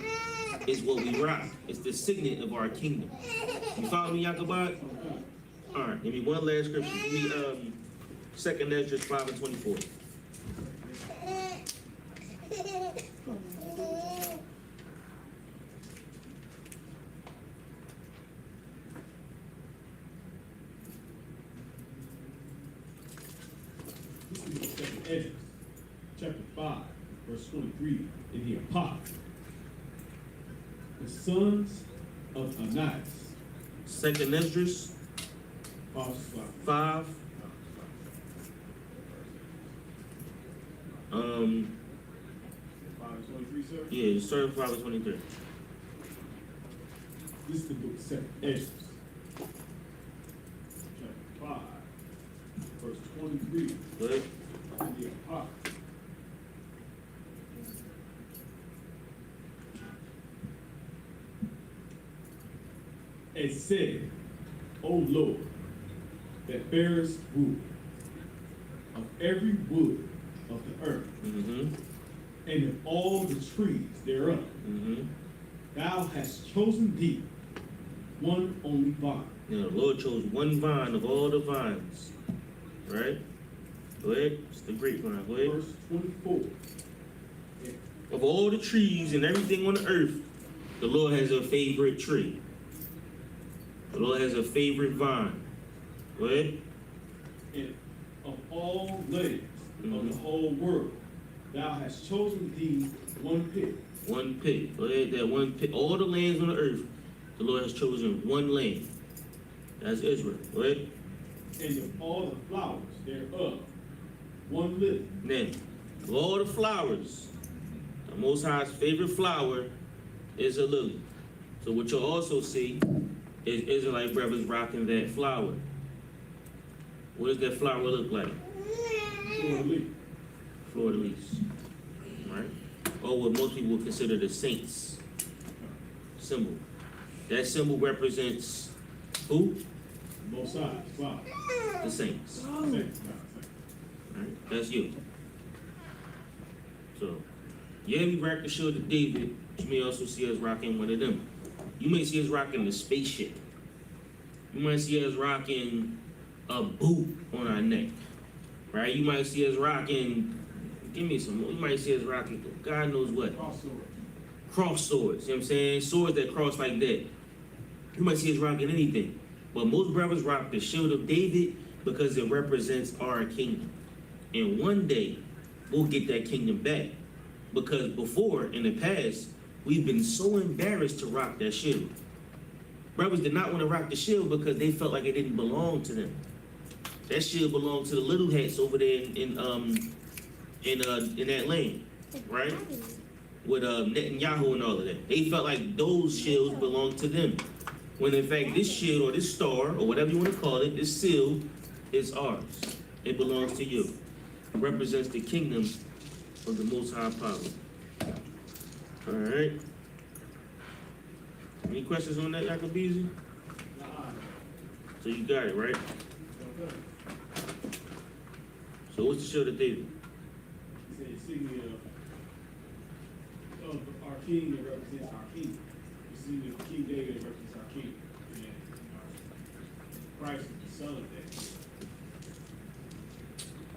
is what we rock. It's the signet of our kingdom. You follow me, Yaqabat? All right, give me one last scripture. Give me 2 Ezra 5:24. This is the second Ezra, chapter 5, verse 23, in the Apocrypha. The sons of Ananias. 2 Ezra 5. 5:23, sir? Yeah, start 5:23. This is the book of 2 Ezra, chapter 5, verse 23, Go ahead. in the Apocrypha. And said, O Lord, that bearest wood, of every wood of the earth, Mm-hmm. and of all the trees thereof, Mm-hmm. thou hast chosen thee one only vine. Now, the Lord chose one vine of all the vines. Right? Go ahead. It's the grapevine. Go ahead. Verse 24. Of all the trees and everything on the earth, the Lord has a favorite tree. The Lord has a favorite vine. Go ahead. And of all lands of Mhm. the whole world, thou hast chosen thee one pit. One pit. Go ahead. That one pit. All the lands on the earth, the Lord has chosen one land. That's Israel. Go ahead. And of all the flowers thereof, one lily. Now, of all the flowers, the Most High's favorite flower is a lily. So what you'll also see is Israelite brothers rocking that flower. What does that flower look like? Fleur de lis. Fleur de lis. Right? Or what most people would consider the saints symbol. That symbol represents who? Both sides, flower. The saints. Saints, God, Right? That's you. So, yeah, we rock the shield of David. You may also see us rocking one of them. You may see us rocking the spaceship. You might see us rocking a boot on our neck. Right? You might see us rocking, give me some more. You might see us rocking, God knows what. crossover. Cross swords, you know what I'm saying? Swords that cross like that. You might see us rocking anything. But most brothers rock the shield of David because it represents our kingdom. And one day, we'll get that kingdom back. Because before, in the past, we've been so embarrassed to rock that shield. Brothers did not want to rock the shield because they felt like it didn't belong to them. That shield belonged to the little hats over there in that lane, right? With Netanyahu and all of that. They felt like those shields belonged to them. When in fact, this shield or this star, or whatever you want to call it, this seal, is ours. It belongs to you. It represents the kingdom of the Most High Power. All right. Any questions on that, Yaqabizi? So you got it, right? Okay. So what's the shield of David? He said, insignia of our king that represents our king. Insignia of King David that represents our king. And Christ is the son of that.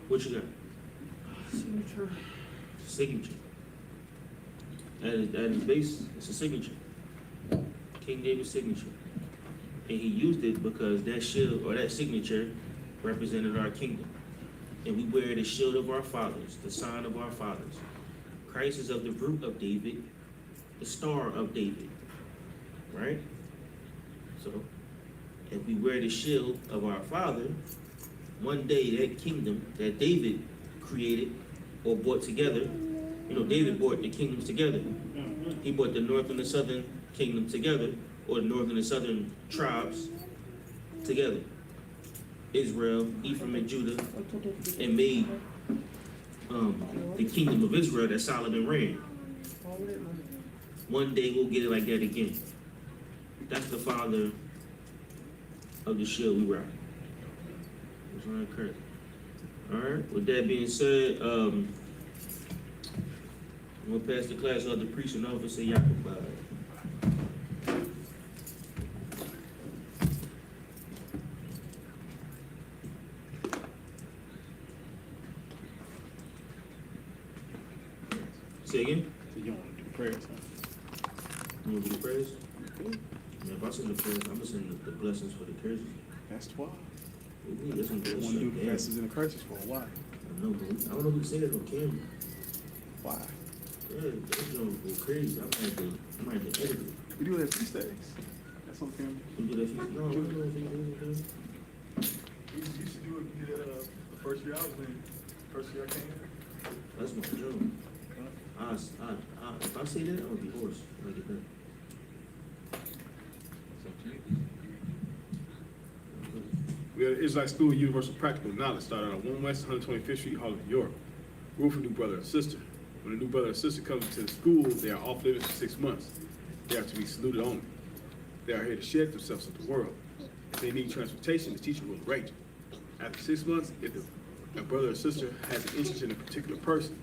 What you got? Signature. Signature. At its base, it's a signature. King David's signature. And he used it because that shield or that signature represented our kingdom. And we wear the shield of our fathers, the sign of our fathers. Christ is of the root of David, the star of David. Right? So, if we wear the shield of our father, one day that kingdom that David created or brought together, you know, David brought the kingdoms together. He brought the north and the southern kingdom together, or the northern and southern tribes, together, Israel, Ephraim, and Judah, and made the kingdom of Israel that Solomon ran. One day we'll get it like that again. That's the father of the shield we rock. That's right, Kurt. All right. With that being said, I'm gonna pass the class on to the preaching officer, Yakuba. Say again? So you want to do the prayers, huh? You want to do the prayers? Yeah, if I send the prayers, I'm gonna send the blessings for the curses. That's 12. That's some You want to bullshit. do the Yeah. blessings and the curses for why? I know, but I don't know who said it on camera. Why? Yeah, that's gonna go crazy. I might have to edit it. We do that feast days. That's on camera. You do that feast? No, I don't know if you do it. We used to do it the first year I was in. First year I came here. That's my job. If I say that, I would be hoarse when I get that. We are the Israelite School of Universal Practical Knowledge, started on 1 West 125th Street, Harlem, New York. Rule for new brother and sister. When a new brother or sister comes to the school, they are off limits for 6 months. They are to be saluted only. They are here to shed themselves with the world. If they need transportation, the teacher will arrange it. After 6 months, if a brother or sister has an interest in a particular person,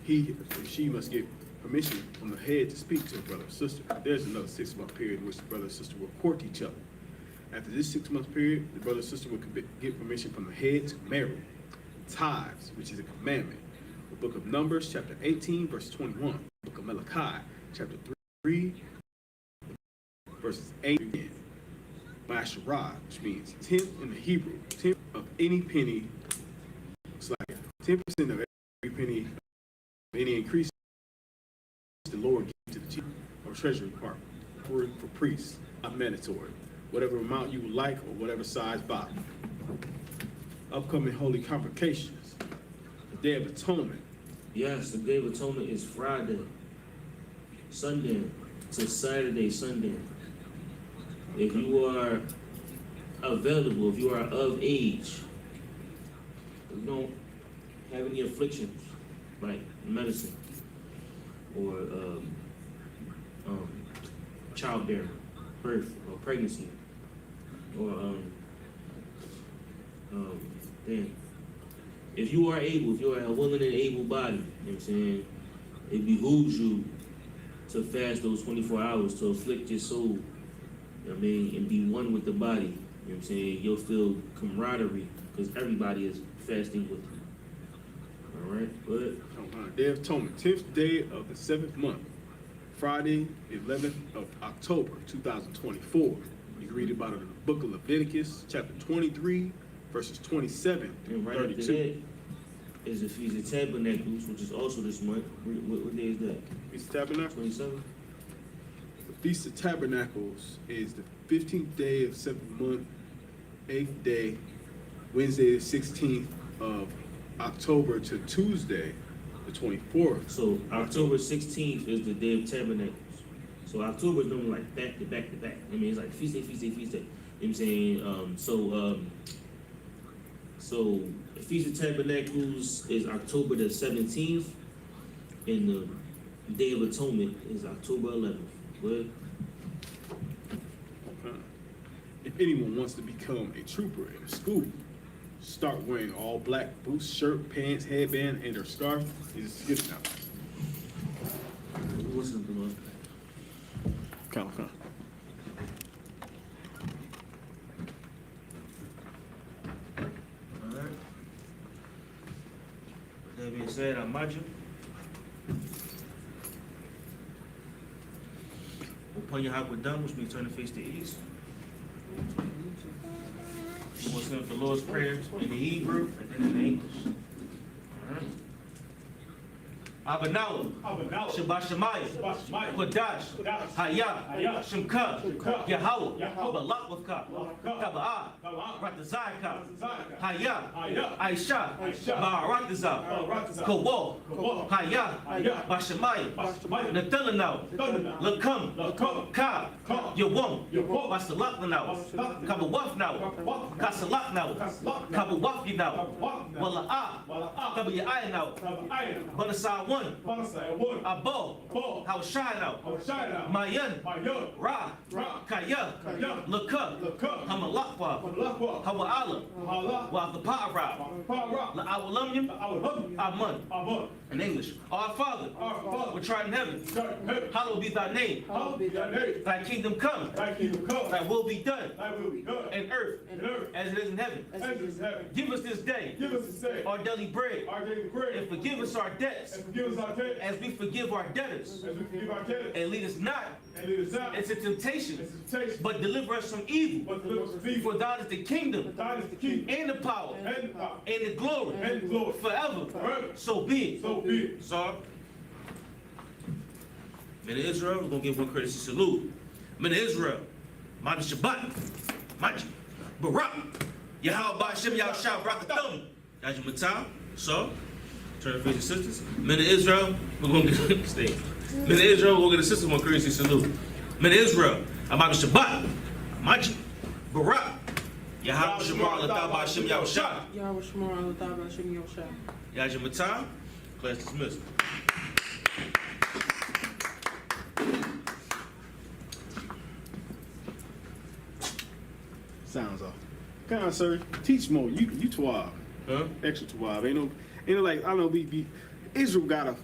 he or she must get permission from the head to speak to the brother or sister. There's another 6-month period in which the brother or sister will court each other. After this 6-month period, the brother or sister will get permission from the head to marry. Tithes, which is a commandment. The book of Numbers, chapter 18, verse 21. The book of Malachi, chapter 3, verses 8 again. Ma'asharah, which means 10th in the Hebrew, 10th of any penny. It's like 10% of every penny of any increase the Lord gives to the chief or treasury department for priests, not mandatory. Whatever amount you would like or whatever size body. Upcoming holy convocations. The Day of Atonement. Yes, the Day of Atonement is Friday, Sunday to Saturday, Sunday. If you are available, if you are of age, if you don't have any afflictions like medicine or childbearing, birth, or pregnancy, or if you are able, if you are a willing and able body, you know what I'm saying, it behooves you to fast those 24 hours to afflict your soul, you know what I mean, and be one with the body, you know what I'm saying. You'll feel camaraderie because everybody is fasting with you. All right, good. Day of Atonement, 10th day of the 7th month, Friday, 11th of October, 2024. You can read about it in the book of Leviticus, chapter 23, verses 27 through And right 32. after that is the Feast of Tabernacles, which is also this month. What day is that? Feast of Tabernacles? 27? The Feast of Tabernacles is the 15th day of the 7th month, 8th day, Wednesday the 16th of October to Tuesday the 24th. So October 16th is the Day of Tabernacles. So October is normally like back to back to back. I mean, it's like feast day, feast day, feast day. You know what I'm saying? So the Feast of Tabernacles is October the 17th, and the Day of Atonement is October 11th. Good? If anyone wants to become a trooper in the school, start wearing all black boots, shirt, pants, headband, and or scarf. Is good enough. What's up, Lord? Come on. All right. With that being said, I'm Maja. Upon your Hakwadam, which means turn the face to east. We'll send the Lord's Prayer in the Hebrew and then in the English. All right. Abanawa, Shabbat Shemayim, Kodash, Hayah, Shemka, Yahweh, Balak Kaba'ah, Ratazayka, Hayah, Aisha, Ba'aratazah, Kawo, Hayah, Bashamayim, Nathalanau, Lakam, Ka, Yawam, Basalak now, Kabawaf now, Kasalak now, Kabawaf now, Wala'ah, Kabiyai now, Banasai one, Abo, Hawashai now, Mayan, Ra, Kaya, Laka, Hamalakwa, Hawa'ala, Wa'atapa'ara, La'awalamyam, Amun. In English, Our Father, which art in heaven, hallowed be thy name. Thy kingdom come, thy will be done in earth as it is in heaven. Give us this day our daily bread, and forgive us our debts as we forgive our debtors. And lead us not into temptation, but deliver us from evil. For thine is the kingdom, and the power, and the glory, forever. So be it. So, men of Israel, we're going to give one courtesy salute. Men of Israel, Madi Shabbat, Madi Barak, Yahweh Hashem, Yahushua, Barakathon, Yaji Matah. So, turn to face your sisters. Men of Israel, we're going to get stay. Men of Israel, we're going to sisters one courtesy salute. Men of Israel, Madi Shabbat, Madi Barak, Yahweh Shemar, Latah Hashem, Yahushua, Yahweh Shemar, Latah Hashem, Yahushua. Yaji Matah. Class dismissed. Sounds off. Come on, sir. Teach more. You 12. Huh? Extra 12. Ain't no like, I don't know, Israel got a